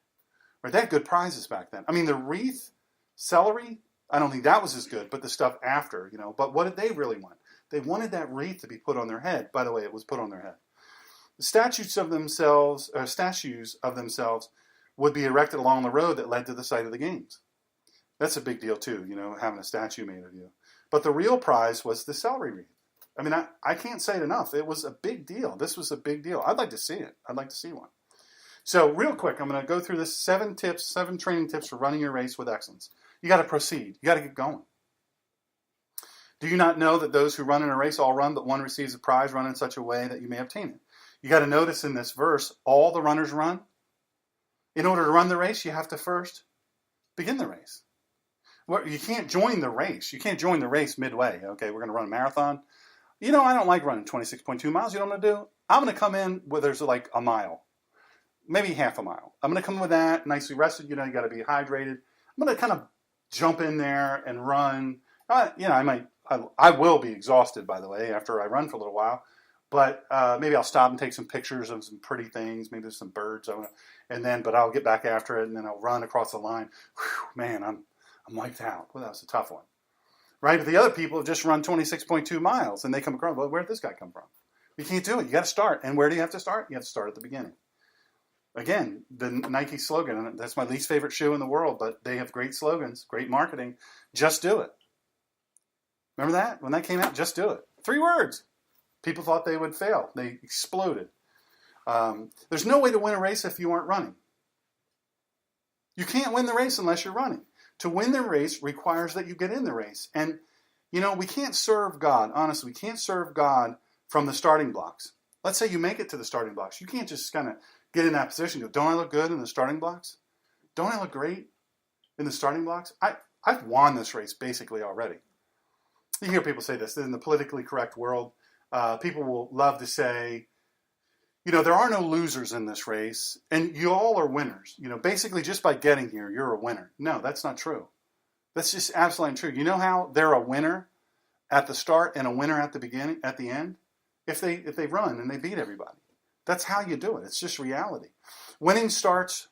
Right? They had good prizes back then. I mean, the wreath, celery, I don't think that was as good, but the stuff after, you know. But what did they really want? They wanted that wreath to be put on their head. By the way, it was put on their head. The statues of themselves would be erected along the road that led to the site of the games. That's a big deal too, you know, having a statue made of you. But the real prize was the celery wreath. I mean, I can't say it enough. It was a big deal. This was a big deal. I'd like to see it. I'd like to see one. So real quick, I'm going to go through this 7 training tips for running your race with excellence. You got to proceed. You got to get going. Do you not know that those who run in a race all run, but one receives a prize? Run in such a way that you may obtain it. You got to notice in this verse, all the runners run. In order to run the race, you have to first begin the race. Well, you can't join the race. You can't join the race midway. Okay, we're going to run a marathon. You know, I don't like running 26.2 miles. You know what I'm going to do? I'm going to come in where there's like a mile, maybe half a mile. I'm going to come with that, nicely rested. You know, you got to be hydrated. I'm going to kind of jump in there and run. You know, I will be exhausted, by the way, after I run for a little while. But maybe I'll stop and take some pictures of some pretty things. Maybe there's some birds. But I'll get back after it, and then I'll run across the line. Whew, man, I'm wiped out. Well, that was a tough one. Right? But the other people have just run 26.2 miles, and they come across, well, where did this guy come from? You can't do it. You got to start. And where do you have to start? You have to start at the beginning. Again, the Nike slogan, and that's my least favorite shoe in the world, but they have great slogans, great marketing. Just do it. Remember that? When that came out, just do it. 3 words. People thought they would fail. They exploded. There's no way to win a race if you aren't running. You can't win the race unless you're running. To win the race requires that you get in the race. And, you know, we can't serve God. Honestly, we can't serve God from the starting blocks. Let's say you make it to the starting blocks. You can't just kind of get in that position and go, don't I look good in the starting blocks? Don't I look great in the starting blocks? I've won this race basically already. You hear people say this in the politically correct world. People will love to say, you know, there are no losers in this race, and you all are winners. You know, basically just by getting here, you're a winner. No, that's not true. That's just absolutely untrue. You know how they're a winner at the start and a winner at the beginning, at the end? If they run and they beat everybody. That's how you do it. It's just reality. Winning starts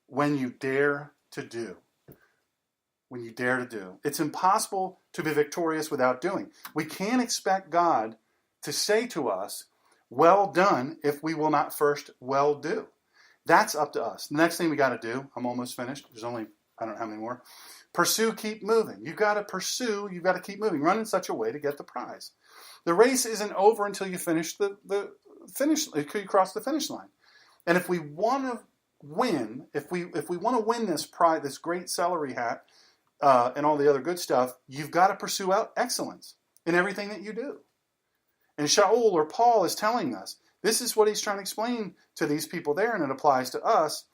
when you dare to do. When you dare to do. It's impossible to be victorious without doing. We can't expect God to say to us, well done, if we will not first well do. That's up to us. The next thing we got to do, I'm almost finished. There's only, I don't know how many more. Pursue, keep moving. You've got to pursue, you've got to keep moving. Run in such a way to get the prize. The race isn't over until you finish the finish, you cross the finish line. And if we want to win, if we want to win this prize, this great celery hat, and all the other good stuff, you've got to pursue out excellence in everything that you do. And Shaul, or Paul, is telling us, this is what he's trying to explain to these people there, and it applies to us.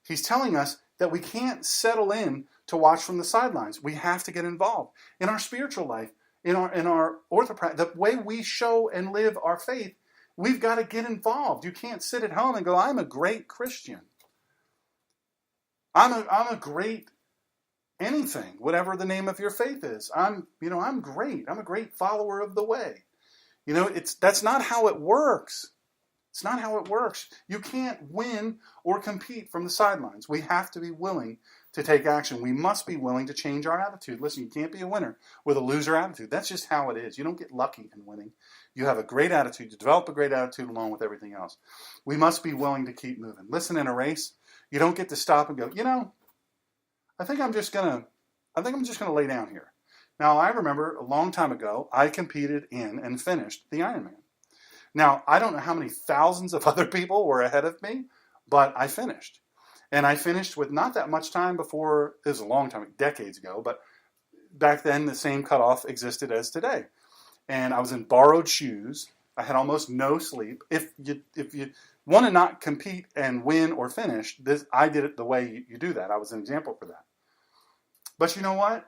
He's telling us that we can't settle in to watch from the sidelines. We have to get involved. In our spiritual life, in our orthopraxy, the way we show and live our faith, we've got to get involved. You can't sit at home and go, I'm a great Christian. I'm a great anything, whatever the name of your faith is. I'm great. I'm a great follower of the way. You know, that's not how it works. It's not how it works. You can't win or compete from the sidelines. We have to be willing to take action. We must be willing to change our attitude. Listen, you can't be a winner with a loser attitude. That's just how it is. You don't get lucky in winning. You have a great attitude. You develop a great attitude along with everything else. We must be willing to keep moving. Listen, in a race, you don't get to stop and go, you know, I think I'm just gonna lay down here. Now, I remember a long time ago, I competed in and finished the Ironman. Now, I don't know how many thousands of other people were ahead of me, but I finished. And I finished with not that much time before, it was a long time, decades ago, but back then the same cutoff existed as today. And I was in borrowed shoes. I had almost no sleep. If you want to not compete and win or finish, I did it the way you do that. I was an example for that. But you know what?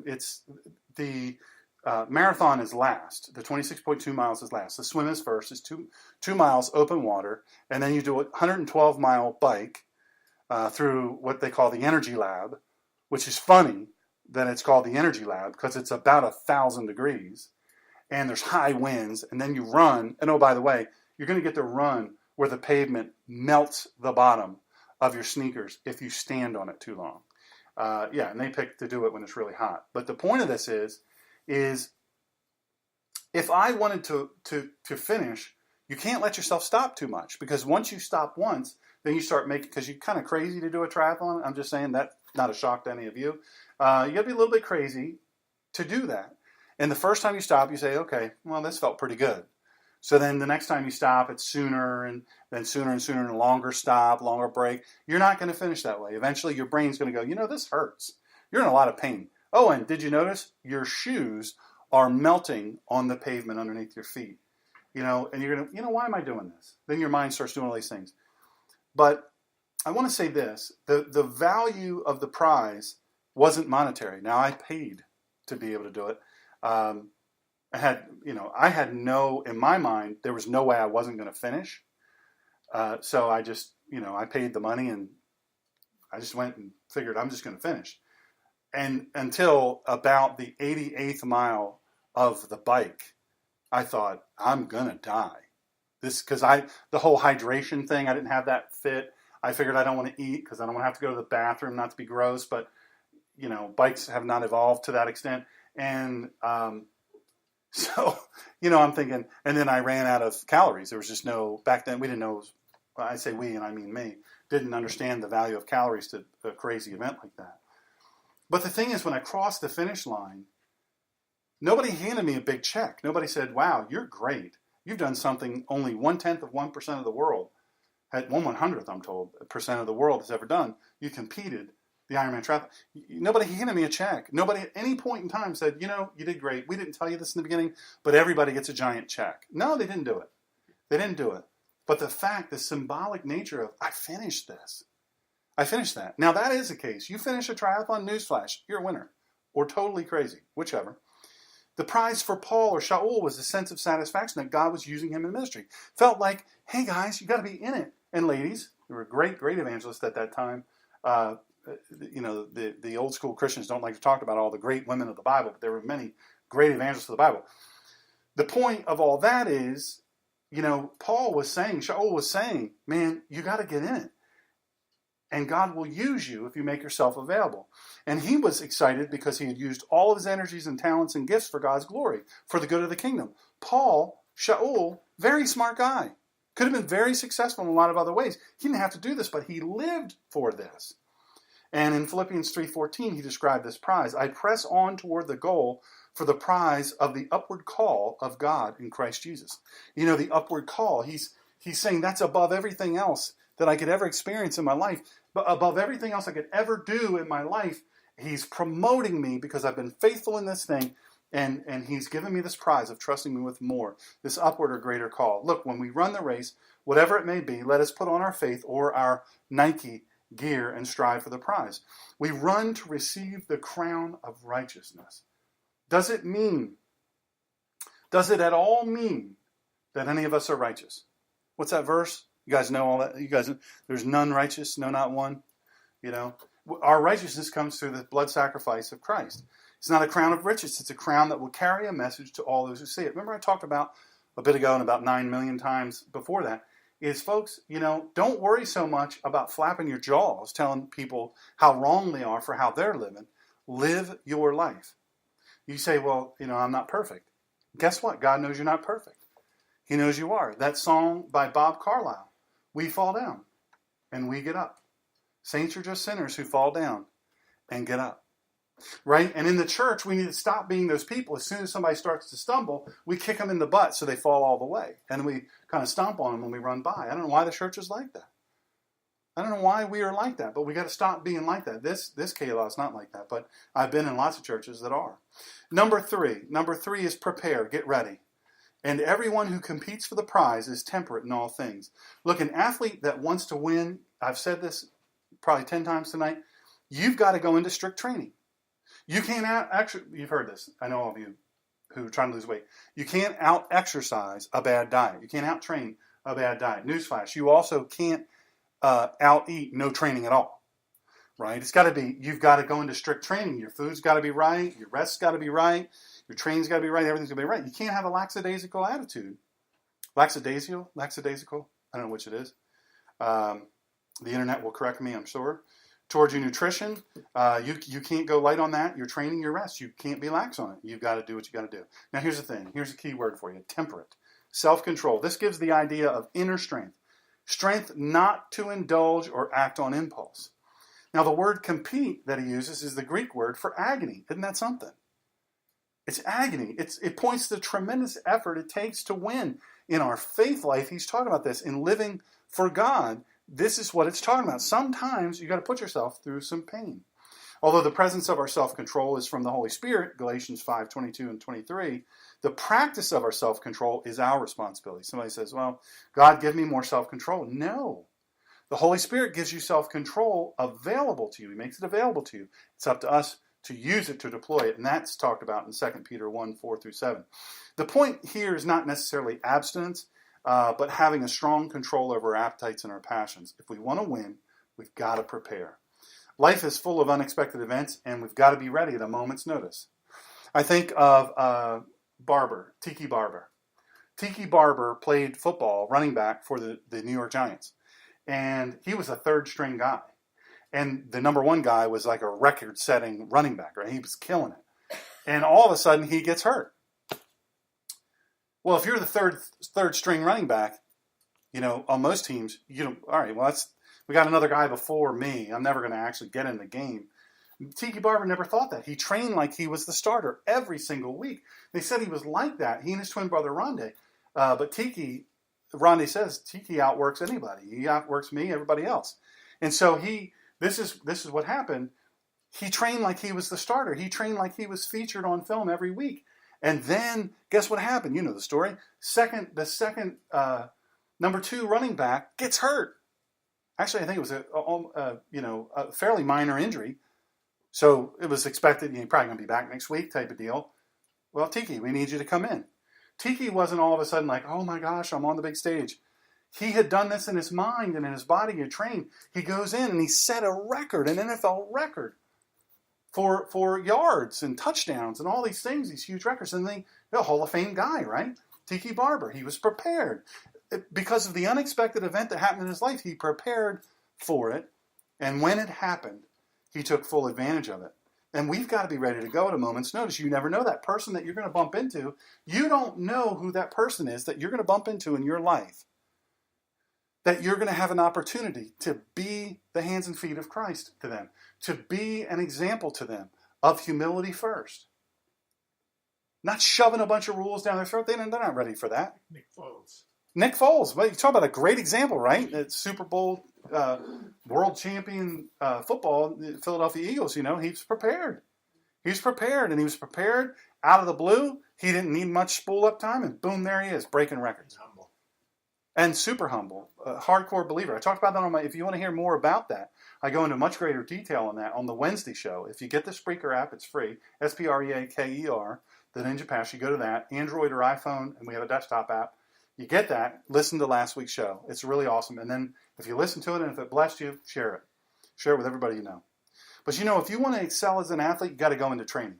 It's the Marathon is last. The 26.2 miles is last. The swim is first. It's 2 miles open water. And then you do a 112-mile bike through what they call the Energy Lab, which is funny that it's called the Energy Lab because it's about 1,000 degrees. And there's high winds. And then you run. And oh, by the way, you're going to get to run where the pavement melts the bottom of your sneakers if you stand on it too long. And they pick to do it when it's really hot. But the point of this is if I wanted to finish, you can't let yourself stop too much, because once you stop once, then you start making, because you're kind of crazy to do a triathlon. I'm just saying that's not a shock to any of you. You got to be a little bit crazy to do that. And the first time you stop, you say, okay, well, this felt pretty good. So then the next time you stop, it's sooner and sooner and longer stop, longer break. You're not going to finish that way. Eventually your brain's going to go, this hurts. You're in a lot of pain. Oh, and did you notice your shoes are melting on the pavement underneath your feet? And you're going to, why am I doing this? Then your mind starts doing all these things. But I want to say this, the value of the prize wasn't monetary. Now, I paid to be able to do it. In my mind, there was no way I wasn't going to finish. So I just, I paid the money and I just went and figured I'm just going to finish. And until about the 88th mile of the bike, I thought, I'm going to die. Because the whole hydration thing, I didn't have that fit. I figured I don't want to eat because I don't want to have to go to the bathroom, not to be gross, but, bikes have not evolved to that extent. And so, I'm thinking, and then I ran out of calories. There was just back then we didn't know, I say we and I mean me, didn't understand the value of calories to a crazy event like that. But the thing is, when I crossed the finish line, nobody handed me a big check. Nobody said, wow, you're great. You've done something only 1/10% of the world, at 1/100th, I'm told, percent of the world has ever done. You competed the Ironman triathlon. Nobody handed me a check. Nobody at any point in time said, you did great. We didn't tell you this in the beginning, but everybody gets a giant check. No, they didn't do it. They didn't do it. But the symbolic nature of, I finished this. I finished that. Now, that is the case. You finish a triathlon, newsflash, you're a winner. Or totally crazy, whichever. The prize for Paul or Shaul was the sense of satisfaction that God was using him in ministry. Felt like, hey guys, you got to be in it. And ladies, there were great evangelists at that time. The old school Christians don't like to talk about all the great women of the Bible, but there were many great evangelists of the Bible. The point of all that is, Shaul was saying, man, you got to get in it. And God will use you if you make yourself available. And he was excited because he had used all of his energies and talents and gifts for God's glory, for the good of the kingdom. Shaul, very smart guy. Could have been very successful in a lot of other ways. He didn't have to do this, but he lived for this. And in Philippians 3:14, he described this prize. I press on toward the goal for the prize of the upward call of God in Christ Jesus. The upward call, he's saying that's above everything else that I could ever experience in my life, but above everything else I could ever do in my life. He's promoting me because I've been faithful in this thing, and he's given me this prize of trusting me with more, this upward or greater call. Look, when we run the race, whatever it may be, let us put on our faith or our Nike gear and strive for the prize. We run to receive the crown of righteousness. Does it at all mean that any of us are righteous? What's that verse? You guys know all that? There's none righteous, no, not one. Our righteousness comes through the blood sacrifice of Christ. It's not a crown of riches. It's a crown that will carry a message to all those who see it. Remember I talked about a bit ago and about 9 million times before that, is folks, don't worry so much about flapping your jaws, telling people how wrong they are for how they're living. Live your life. You say, well, I'm not perfect. Guess what? God knows you're not perfect. He knows you are. That song by Bob Carlyle, we fall down and we get up. Saints are just sinners who fall down and get up. Right? And in the church, we need to stop being those people. As soon as somebody starts to stumble, we kick them in the butt so they fall all the way. And we kind of stomp on them when we run by. I don't know why the church is like that. I don't know why we are like that, but we got to stop being like that. This Kayla is not like that, but I've been in lots of churches that are. Number three is prepare, get ready. And everyone who competes for the prize is temperate in all things. Look, an athlete that wants to win, I've said this probably 10 times tonight, you've got to go into strict training. You can't actually, you've heard this, I know all of you who are trying to lose weight. You can't out-exercise a bad diet. You can't out-train a bad diet. Newsflash, you also can't out-eat no training at all, right? It's got to be, you've got to go into strict training. Your food's got to be right. Your rest's got to be right. Your training's got to be right. Everything's got to be right. You can't have a lackadaisical attitude. Lackadaisical? I don't know which it is. The internet will correct me, I'm sure. Towards your nutrition, you can't go light on that. Your training, your rest, you can't be lax on it. You've got to do what you got to do. Now, here's the thing. Here's a key word for you. Temperate. Self-control. This gives the idea of inner strength. Strength not to indulge or act on impulse. Now, the word compete that he uses is the Greek word for agony. Isn't that something? It's agony. It points to the tremendous effort it takes to win. In our faith life, he's talking about this. In living for God, this is what it's talking about. Sometimes you got to put yourself through some pain. Although the presence of our self-control is from the Holy Spirit, Galatians 5:22 and 23, the practice of our self-control is our responsibility. Somebody says, well, God, give me more self-control. No. The Holy Spirit gives you self-control available to you. He makes it available to you. It's up to us to use it, to deploy it. And that's talked about in 2 Peter 1:4-7. The point here is not necessarily abstinence, but having a strong control over our appetites and our passions. If we want to win, we've got to prepare. Life is full of unexpected events, and we've got to be ready at a moment's notice. I think of Tiki Barber. Tiki Barber played football, running back for the New York Giants. And he was a third-string guy. And the number one guy was like a record-setting running back, right? He was killing it. And all of a sudden, he gets hurt. Well, if you're the third-string running back, on most teams, all right, well, we got another guy before me. I'm never going to actually get in the game. Tiki Barber never thought that. He trained like he was the starter every single week. They said he was like that. He and his twin brother, Rondé. But Rondé says, Tiki outworks anybody. He outworks me, everybody else. And so this is what happened. He trained like he was the starter. He trained like he was featured on film every week. And then, guess what happened? You know the story. The second number 2 running back gets hurt. Actually, I think it was a fairly minor injury. So it was expected you're probably going to be back next week type of deal. Well, Tiki, we need you to come in. Tiki wasn't all of a sudden like, oh my gosh, I'm on the big stage. He had done this in his mind and in his body. He had trained. He goes in and he set a record, an NFL record, for yards and touchdowns and all these things, these huge records. And the Hall of Fame guy, right? Tiki Barber. He was prepared. Because of the unexpected event that happened in his life, he prepared for it. And when it happened, he took full advantage of it. And we've got to be ready to go at a moment's notice. You never know that person that you're going to bump into. You don't know who that person is that you're going to bump into in your life. That you're going to have an opportunity to be the hands and feet of Christ to them. To be an example to them of humility first. Not shoving a bunch of rules down their throat. They're not ready for that. Nick Foles. Well, you talk about a great example, right? It's Super Bowl world champion football, Philadelphia Eagles, he's prepared. He's prepared, and he was prepared out of the blue. He didn't need much spool up time, and boom, there he is, breaking records. Humble. And super humble, a hardcore believer. I talked about that if you want to hear more about that, I go into much greater detail on that on the Wednesday show. If you get the Spreaker app, it's free, Spreaker, the Ninja Pass, you go to that, Android or iPhone, and we have a desktop app. You get that, listen to last week's show. It's really awesome. And then if you listen to it and if it blessed you, share it. Share it with everybody you know. But if you want to excel as an athlete, you got to go into training.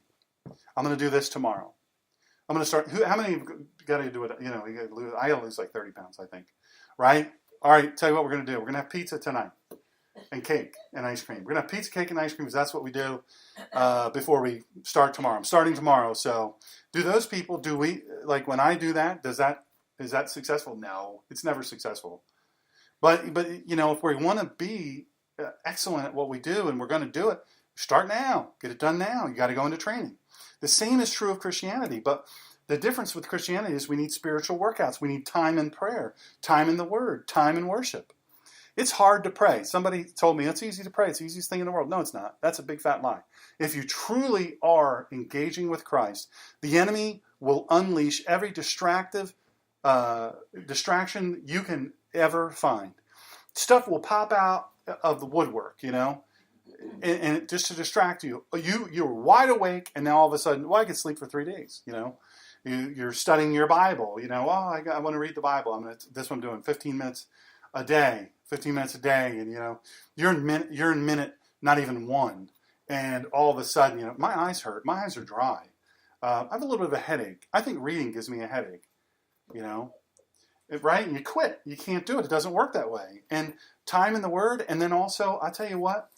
I'm going to do this tomorrow. I'm going to start. How many got to do it? I got to lose like 30 pounds, I think. Right? All right, tell you what we're going to do. We're going to have pizza tonight and cake and ice cream. We're going to have pizza, cake, and ice cream because that's what we do before we start tomorrow. I'm starting tomorrow. So do those people, when I do that, is that successful? No, it's never successful. But if we want to be excellent at what we do and we're going to do it, start now. Get it done now. You got to go into training. The same is true of Christianity, but the difference with Christianity is we need spiritual workouts. We need time in prayer, time in the Word, time in worship. It's hard to pray. Somebody told me it's easy to pray. It's the easiest thing in the world. No, it's not. That's a big fat lie. If you truly are engaging with Christ, the enemy will unleash every distraction you can ever find. Stuff will pop out of the woodwork, and just to distract you. You're wide awake, and now all of a sudden, I could sleep for 3 days, You're studying your Bible. I want to read the Bible. This one I'm doing 15 minutes a day, 15 minutes a day, and you're in minute not even one, and all of a sudden, my eyes hurt, my eyes are dry. I have a little bit of a headache. I think reading gives me a headache. Right? And you quit. You can't do it. It doesn't work that way. And time in the Word, and then also, I tell you what,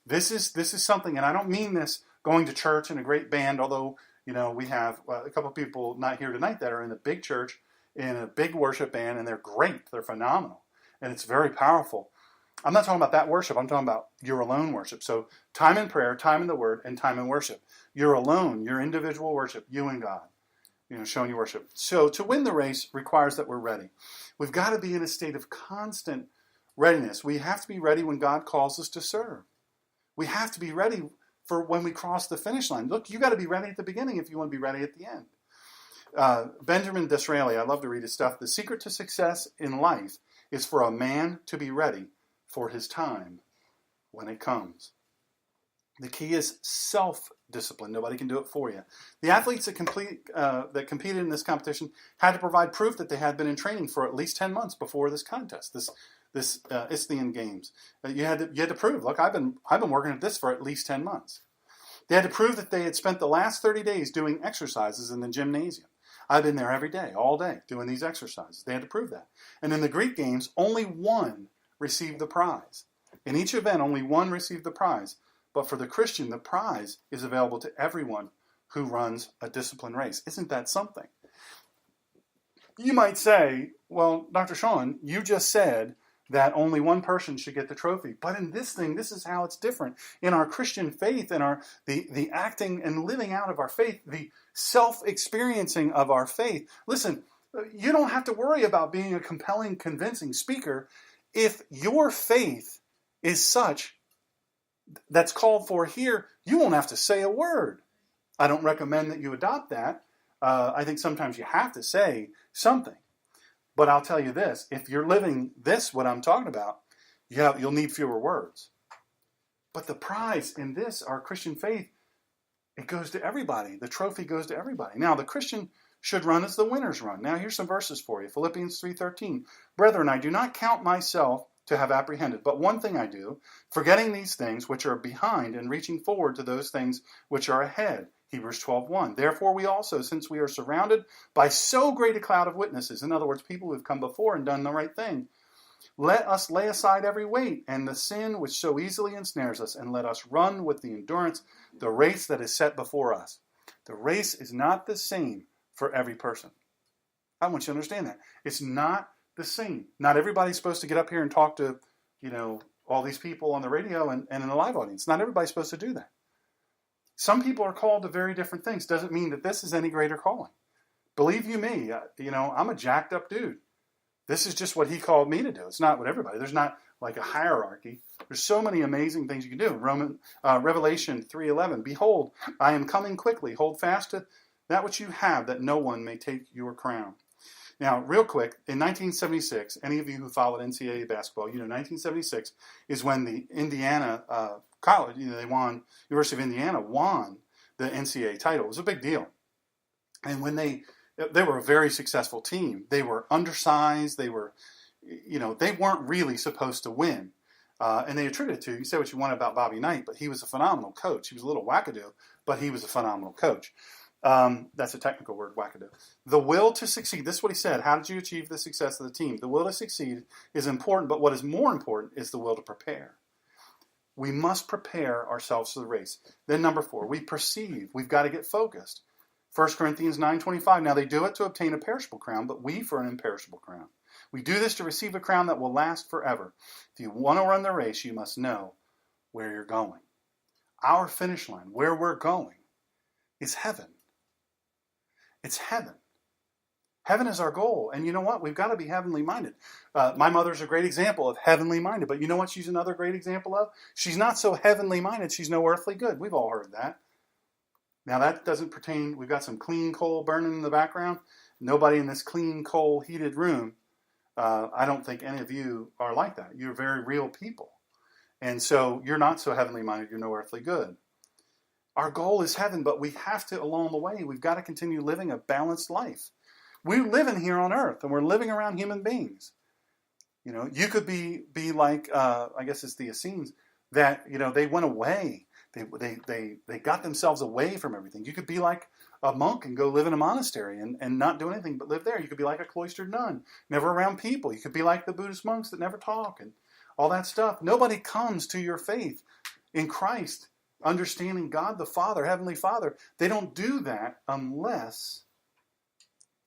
this is something, and I don't mean this going to church in a great band, although, we have a couple of people not here tonight that are in a big church, in a big worship band, and they're great. They're phenomenal. And it's very powerful. I'm not talking about that worship. I'm talking about your alone worship. So time in prayer, time in the Word, and time in worship. Your alone, your individual worship, you and God. Showing you worship. So to win the race requires that we're ready. We've got to be in a state of constant readiness. We have to be ready when God calls us to serve. We have to be ready for when we cross the finish line. Look, you got to be ready at the beginning if you want to be ready at the end. Benjamin Disraeli, I love to read his stuff. The secret to success in life is for a man to be ready for his time when it comes. The key is self-discipline. Nobody can do it for you. The athletes that competed in this competition had to provide proof that they had been in training for at least 10 months before this contest, this Isthmian Games. You had to prove, look, I've been working at this for at least 10 months. They had to prove that they had spent the last 30 days doing exercises in the gymnasium. I've been there every day, all day, doing these exercises. They had to prove that. And in the Greek Games, only one received the prize. In each event, only one received the prize. But for the Christian, the prize is available to everyone who runs a disciplined race. Isn't that something? You might say, well, Dr. Sean, you just said that only one person should get the trophy. But in this thing, this is how it's different. In our Christian faith and the acting and living out of our faith, the self-experiencing of our faith. Listen, you don't have to worry about being a compelling, convincing speaker if your faith is such that's called for here. You won't have to say a word. I don't recommend that you adopt that. I think sometimes you have to say something. But I'll tell you this, if you're living this, what I'm talking about, you'll need fewer words. But the prize in this, our Christian faith, it goes to everybody. The trophy goes to everybody. Now, the Christian should run as the winners run. Now, here's some verses for you. Philippians 3:13. Brethren, I do not count myself to have apprehended. But one thing I do, forgetting these things which are behind and reaching forward to those things which are ahead. Hebrews 12:1. Therefore we also, since we are surrounded by so great a cloud of witnesses, in other words, people who have come before and done the right thing, let us lay aside every weight and the sin which so easily ensnares us, and let us run with the endurance the race that is set before us. The race is not the same for every person. I want you to understand that. It's not the same. Not everybody's supposed to get up here and talk to, all these people on the radio and in the live audience. Not everybody's supposed to do that. Some people are called to very different things. Doesn't mean that this is any greater calling. Believe you me, I'm a jacked up dude. This is just what he called me to do. It's not what everybody. There's not like a hierarchy. There's so many amazing things you can do. Revelation 3:11. Behold, I am coming quickly. Hold fast to that which you have, that no one may take your crown. Now, real quick, in 1976, any of you who followed NCAA basketball, 1976 is when the Indiana college, they won, University of Indiana won the NCAA title. It was a big deal. And when they were a very successful team. They were undersized. They were, they weren't really supposed to win. And they attributed it to, you say what you want about Bobby Knight, but he was a phenomenal coach. He was a little wackadoo, but he was a phenomenal coach. That's a technical word, wackadoo. The will to succeed. This is what he said. How did you achieve the success of the team? The will to succeed is important, but what is more important is the will to prepare. We must prepare ourselves for the race. Then number 4, we perceive. We've got to get focused. 1 Corinthians 9:25. Now they do it to obtain a perishable crown, but we for an imperishable crown. We do this to receive a crown that will last forever. If you want to run the race, you must know where you're going. Our finish line, where we're going, is heaven. It's heaven. Heaven is our goal. And you know what? We've got to be heavenly minded. My mother's a great example of heavenly minded. But you know what she's another great example of? She's not so heavenly minded. She's no earthly good. We've all heard that. Now that doesn't pertain. We've got some clean coal burning in the background. Nobody in this clean coal heated room. I don't think any of you are like that. You're very real people. And so you're not so heavenly minded. You're no earthly good. Our goal is heaven, but we have to, along the way, we've got to continue living a balanced life. We're living here on earth, and we're living around human beings. You could be like, I guess it's the Essenes, that, they went away. They got themselves away from everything. You could be like a monk and go live in a monastery and not do anything but live there. You could be like a cloistered nun, never around people. You could be like the Buddhist monks that never talk and all that stuff. Nobody comes to your faith in Christ understanding God the Father, Heavenly Father. They don't do that unless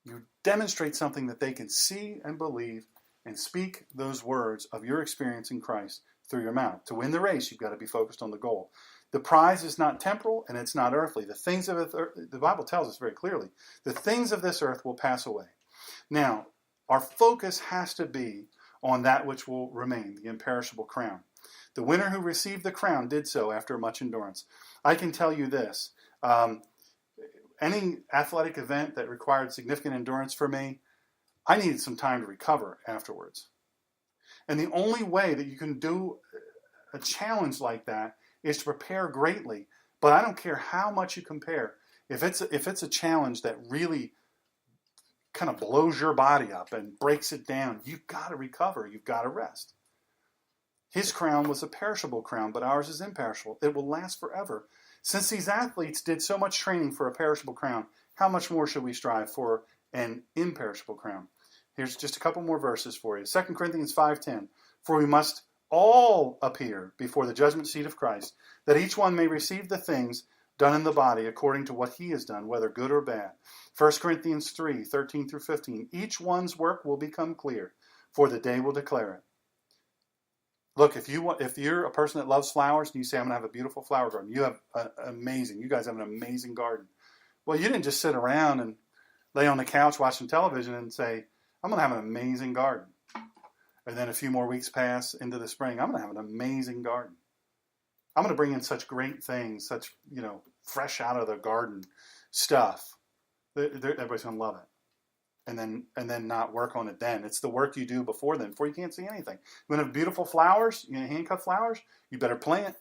you demonstrate something that they can see and believe and speak those words of your experience in Christ through your mouth. To win the race, you've got to be focused on the goal. The prize is not temporal and it's not earthly. The things of the Bible tells us very clearly, the things of this earth will pass away. Now, our focus has to be on that which will remain, the imperishable crown. The winner who received the crown did so after much endurance. I can tell you this, any athletic event that required significant endurance for me, I needed some time to recover afterwards. And the only way that you can do a challenge like that is to prepare greatly. But I don't care how much you compare. If it's a challenge that really kind of blows your body up and breaks it down, you've got to recover. You've got to rest. His crown was a perishable crown, but ours is imperishable. It will last forever. Since these athletes did so much training for a perishable crown, how much more should we strive for an imperishable crown? Here's just a couple more verses for you. 2 Corinthians 5:10. For we must all appear before the judgment seat of Christ, that each one may receive the things done in the body according to what he has done, whether good or bad. 1 Corinthians 3:13 through 15. Each one's work will become clear, for the day will declare it. Look, if you're a person that loves flowers and you say, I'm going to have a beautiful flower garden, you guys have an amazing garden. Well, you didn't just sit around and lay on the couch watching television and say, I'm going to have an amazing garden. And then a few more weeks pass into the spring, I'm going to have an amazing garden. I'm going to bring in such great things, such, fresh out of the garden stuff. Everybody's going to love it. And then not work on it then. It's the work you do before then, before you can't see anything. You want to have beautiful flowers, hand-cut flowers, you better plant.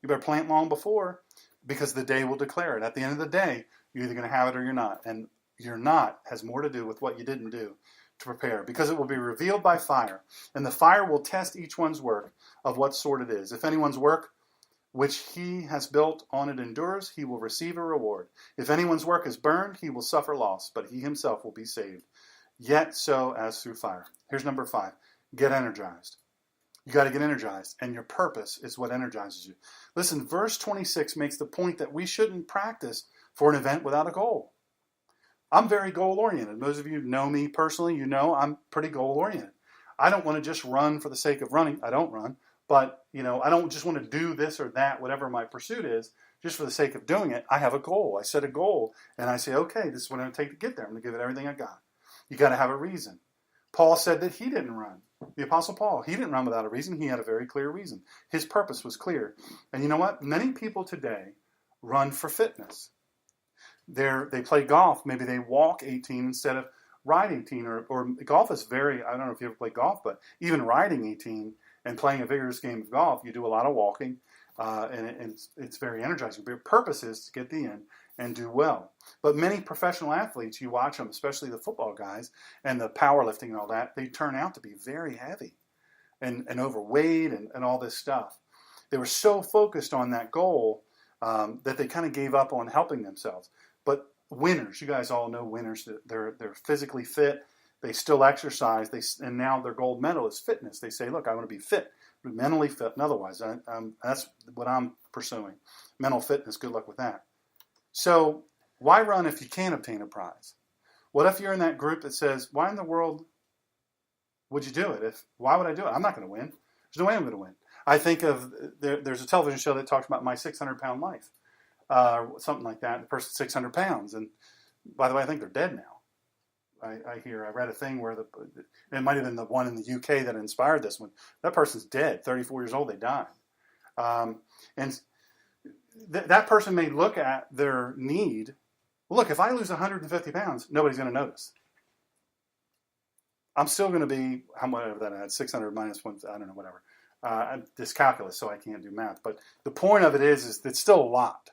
You better plant long before, because the day will declare it. At the end of the day, you're either going to have it or you're not. And you're not has more to do with what you didn't do to prepare, because it will be revealed by fire. And the fire will test each one's work of what sort it is. If anyone's work which he has built on it endures, he will receive a reward. If anyone's work is burned, he will suffer loss, but he himself will be saved, yet so as through fire. Here's number 5. Get energized. You got to get energized, and your purpose is what energizes you. Listen, verse 26 makes the point that we shouldn't practice for an event without a goal. I'm very goal-oriented. Those of you who know me personally, you know I'm pretty goal-oriented. I don't want to just run for the sake of running. I don't run. But, I don't just want to do this or that, whatever my pursuit is, just for the sake of doing it. I have a goal. I set a goal, and I say, okay, this is what I'm going to take to get there. I'm going to give it everything I got. You got to have a reason. Paul said that he didn't run. The Apostle Paul, he didn't run without a reason. He had a very clear reason. His purpose was clear. And you know what? Many people today run for fitness. They play golf. Maybe they walk 18 instead of ride 18. Or golf is very, I don't know if you ever play golf, but even riding 18 and playing a vigorous game of golf, you do a lot of walking, and it's very energizing. But your purpose is to get the end and do well. But many professional athletes, you watch them, especially the football guys and the powerlifting and all that, they turn out to be very heavy and overweight and all this stuff. They were so focused on that goal that they kind of gave up on helping themselves. But winners, you guys all know winners. They're physically fit. They still exercise, and now their gold medal is fitness. They say, look, I want to be fit, mentally fit, and otherwise. That's what I'm pursuing. Mental fitness, good luck with that. So why run if you can't obtain a prize? What if you're in that group that says, why in the world would you do it? Why would I do it? I'm not going to win. There's no way I'm going to win. I think of, there's a television show that talks about my 600-pound life, something like that. The person's 600 pounds. And by the way, I think they're dead now. I read a thing where it might have been the one in the UK that inspired this one. That person's dead, 34 years old, they died. And that person may look at their need. Well, look, if I lose 150 pounds, nobody's going to notice. I'm still going to be, whatever that had, 600 minus 1, I don't know, whatever. I'm dyscalculus, so I can't do math. But the point of it is it's still a lot.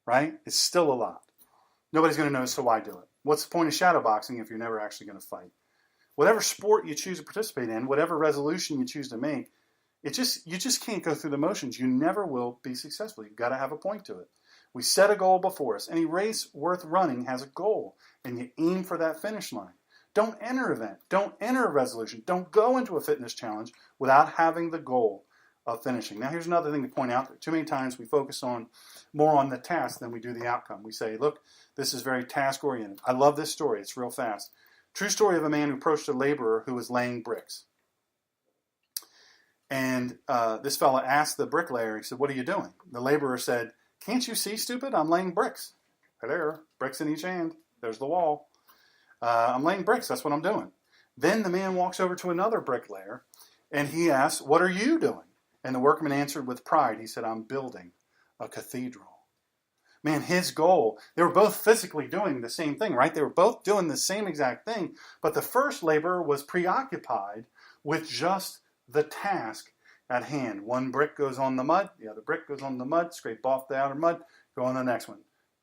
right? It's still a lot. Nobody's going to notice, so why do it? What's the point of shadow boxing if you're never actually going to fight? Whatever sport you choose to participate in, whatever resolution you choose to make, you just can't go through the motions. You never will be successful. You've got to have a point to it. We set a goal before us. Any race worth running has a goal, and you aim for that finish line. Don't enter an event. Don't enter a resolution. Don't go into a fitness challenge without having the goal of finishing. Now, here's another thing to point out. Too many times we focus more on the task than we do the outcome. We say, look, this is very task-oriented. I love this story. It's real fast. True story of a man who approached a laborer who was laying bricks. And this fella asked the bricklayer, he said, what are you doing? The laborer said, can't you see, stupid? I'm laying bricks. There, bricks in each hand. There's the wall. I'm laying bricks. That's what I'm doing. Then the man walks over to another bricklayer, and he asks, what are you doing? And the workman answered with pride. He said, I'm building a cathedral. Man, his goal, they were both physically doing the same thing, right? They were both doing the same exact thing, but the first laborer was preoccupied with just the task at hand. One brick goes on the mud, the other brick goes on the mud, scrape off the outer mud, go on the next one,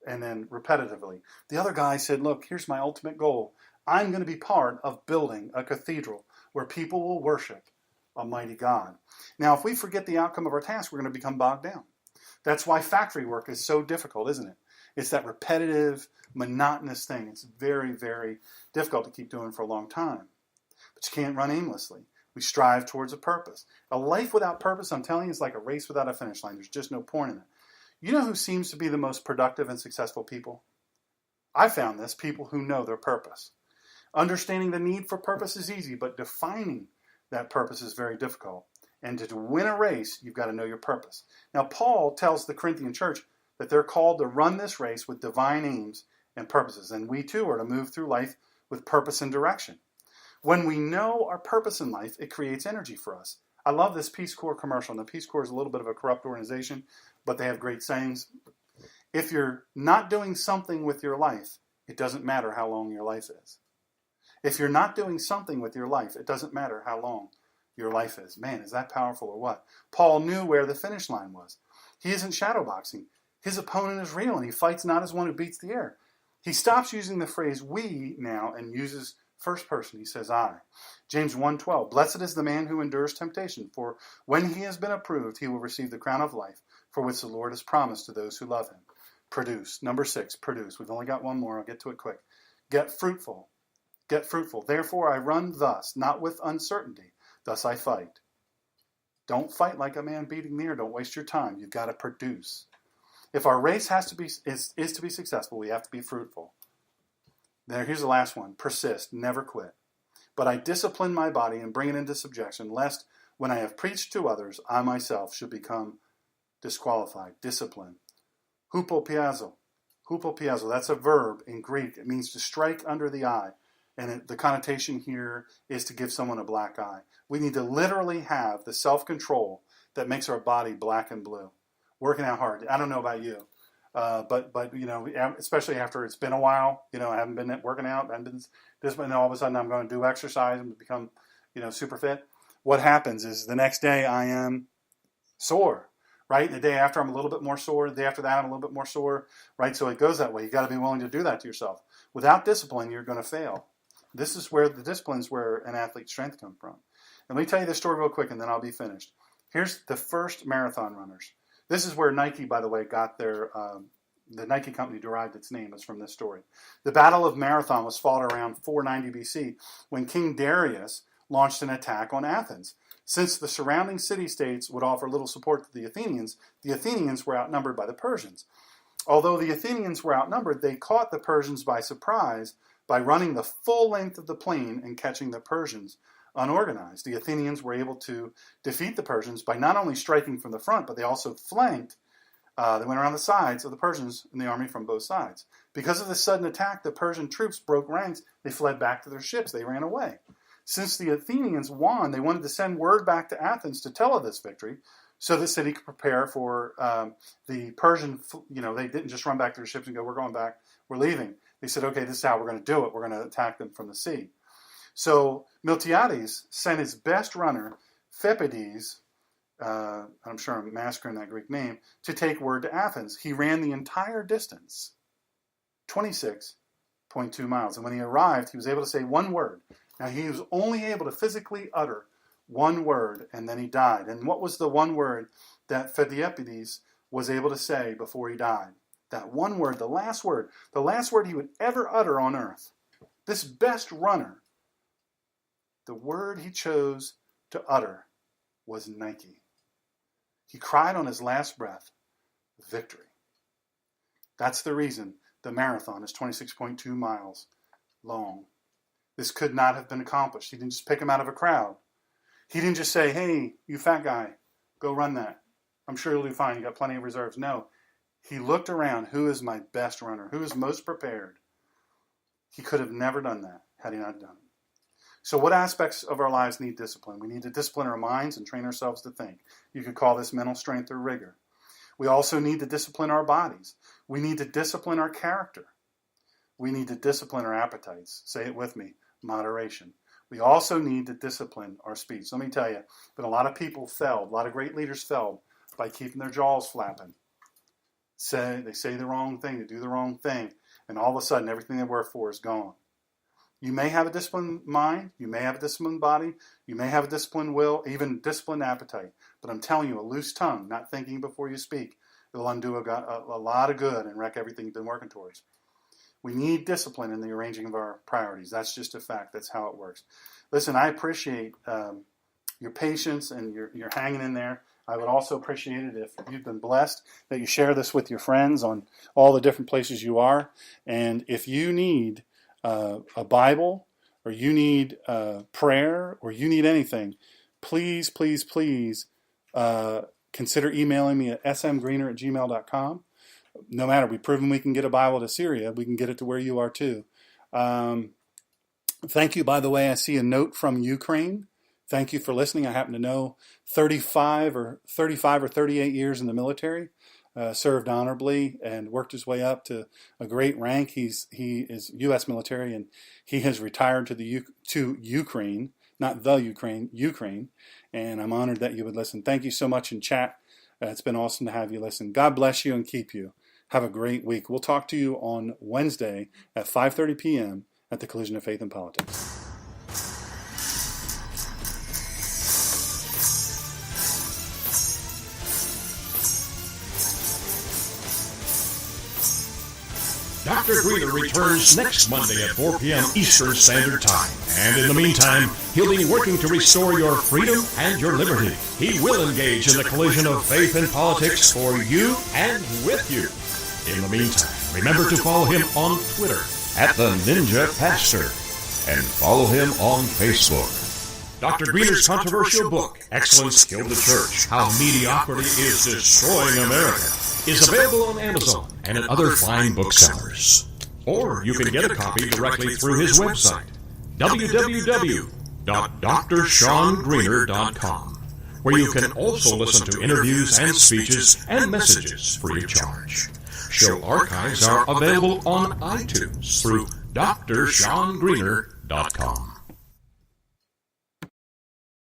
and then repetitively. The other guy said, look, here's my ultimate goal. I'm going to be part of building a cathedral where people will worship Almighty God. Now, if we forget the outcome of our task, we're going to become bogged down. That's why factory work is so difficult, isn't it? It's that repetitive, monotonous thing. It's very, very difficult to keep doing for a long time. But you can't run aimlessly. We strive towards a purpose. A life without purpose, I'm telling you, is like a race without a finish line. There's just no point in it. You know who seems to be the most productive and successful people? I found this, people who know their purpose. Understanding the need for purpose is easy, but defining that purpose is very difficult. And to win a race, you've got to know your purpose. Now, Paul tells the Corinthian church that they're called to run this race with divine aims and purposes. And we too are to move through life with purpose and direction. When we know our purpose in life, it creates energy for us. I love this Peace Corps commercial. And the Peace Corps is a little bit of a corrupt organization, but they have great sayings. If you're not doing something with your life, it doesn't matter how long your life is. If you're not doing something with your life, it doesn't matter how long your life is. Man, is that powerful or what? Paul knew where the finish line was. He isn't shadowboxing. His opponent is real, and he fights not as one who beats the air. He stops using the phrase we now and uses first person. He says I. James 1:12, blessed is the man who endures temptation, for when he has been approved, he will receive the crown of life, for which the Lord has promised to those who love him. Produce. Number 6, produce. We've only got one more. I'll get to it quick. Get fruitful. Get fruitful. Therefore I run thus, not with uncertainty. Thus I fight. Don't fight like a man beating the air. Don't waste your time. You've got to produce. If our race is to be successful, we have to be fruitful. Here's the last one. Persist. Never quit. But I discipline my body and bring it into subjection, lest when I have preached to others, I myself should become disqualified. Discipline. Hupopiazo. Hupopiazo. That's a verb in Greek. It means to strike under the eye. And the connotation here is to give someone a black eye. We need to literally have the self-control that makes our body black and blue. Working out hard. I don't know about you, but you know, especially after it's been a while. You know, I haven't been working out. I haven't been this, and all of a sudden I'm going to do exercise and become, you know, super fit. What happens is the next day I am sore. Right? The day after I'm a little bit more sore. The day after that I'm a little bit more sore. Right? So it goes that way. You got to be willing to do that to yourself. Without discipline, you're going to fail. This is where the discipline is where an athlete's strength comes from. And let me tell you this story real quick, and then I'll be finished. Here's the first marathon runners. This is where Nike, by the way, got their, the Nike company derived its name. It's from this story. The Battle of Marathon was fought around 490 BC when King Darius launched an attack on Athens. Since the surrounding city-states would offer little support to the Athenians were outnumbered by the Persians. Although the Athenians were outnumbered, they caught the Persians by surprise by running the full length of the plain and catching the Persians unorganized. The Athenians were able to defeat the Persians by not only striking from the front, but they also flanked. They went around the sides of the Persians and the army from both sides. Because of the sudden attack, the Persian troops broke ranks. They fled back to their ships. They ran away. Since the Athenians won, they wanted to send word back to Athens to tell of this victory so the city could prepare for the Persian, you know, they didn't just run back to their ships and go, we're going back, we're leaving. They said, okay, this is how we're going to do it. We're going to attack them from the sea. So Miltiades sent his best runner, Phepides, I'm sure I'm massacring that Greek name, to take word to Athens. He ran the entire distance, 26.2 miles. And when he arrived, he was able to say one word. Now, he was only able to physically utter one word, and then he died. And what was the one word that Pheidippides was able to say before he died? That one word, the last word he would ever utter on earth. This best runner, the word he chose to utter was Nike. He cried on his last breath, victory. That's the reason the marathon is 26.2 miles long. This could not have been accomplished. He didn't just pick him out of a crowd. He didn't just say, hey, you fat guy, go run that. I'm sure you'll do fine. You got plenty of reserves. No. He looked around. Who is my best runner? Who is most prepared? He could have never done that had he not done it. So what aspects of our lives need discipline? We need to discipline our minds and train ourselves to think. You could call this mental strength or rigor. We also need to discipline our bodies. We need to discipline our character. We need to discipline our appetites. Say it with me, moderation. We also need to discipline our speech. Let me tell you, but a lot of people failed, a lot of great leaders failed by keeping their jaws flapping. They say the wrong thing, they do the wrong thing, and all of a sudden everything they work for is gone. You may have a disciplined mind, you may have a disciplined body, you may have a disciplined will, even disciplined appetite. But I'm telling you, a loose tongue, not thinking before you speak, it'll undo a lot of good and wreck everything you've been working towards. We need discipline in the arranging of our priorities. That's just a fact. That's how it works. Listen, I appreciate your patience and your hanging in there. I would also appreciate it if you've been blessed that you share this with your friends on all the different places you are. And if you need a Bible or you need prayer or you need anything, please, please, please consider emailing me at smgreener@gmail.com. No matter, we've proven we can get a Bible to Syria. We can get it to where you are too. Thank you, by the way. I see a note from Ukraine. Thank you for listening. I happen to know 35 or 38 years in the military, served honorably and worked his way up to a great rank. He is U.S. military, and he has retired to Ukraine, not the Ukraine. And I'm honored that you would listen. Thank you so much in chat. It's been awesome to have you listen. God bless you and keep you. Have a great week. We'll talk to you on Wednesday at 5:30 p.m. at the Collision of Faith and Politics. Dr. Greener returns next Monday at 4 p.m. Eastern Standard Time. And in the meantime, he'll be working to restore your freedom and your liberty. He will engage in the collision of faith and politics for you and with you. In the meantime, remember to follow him on Twitter at the Ninja Pastor and follow him on Facebook. Dr. Greener's controversial book, Excellence Killed the Church, How Mediocrity is Destroying America, is available on Amazon and at other fine booksellers. Or you can get a copy directly through his website, www.drshawngreener.com, where you can also listen to interviews and speeches and messages free of charge. Show archives are available on iTunes through drshawngreener.com.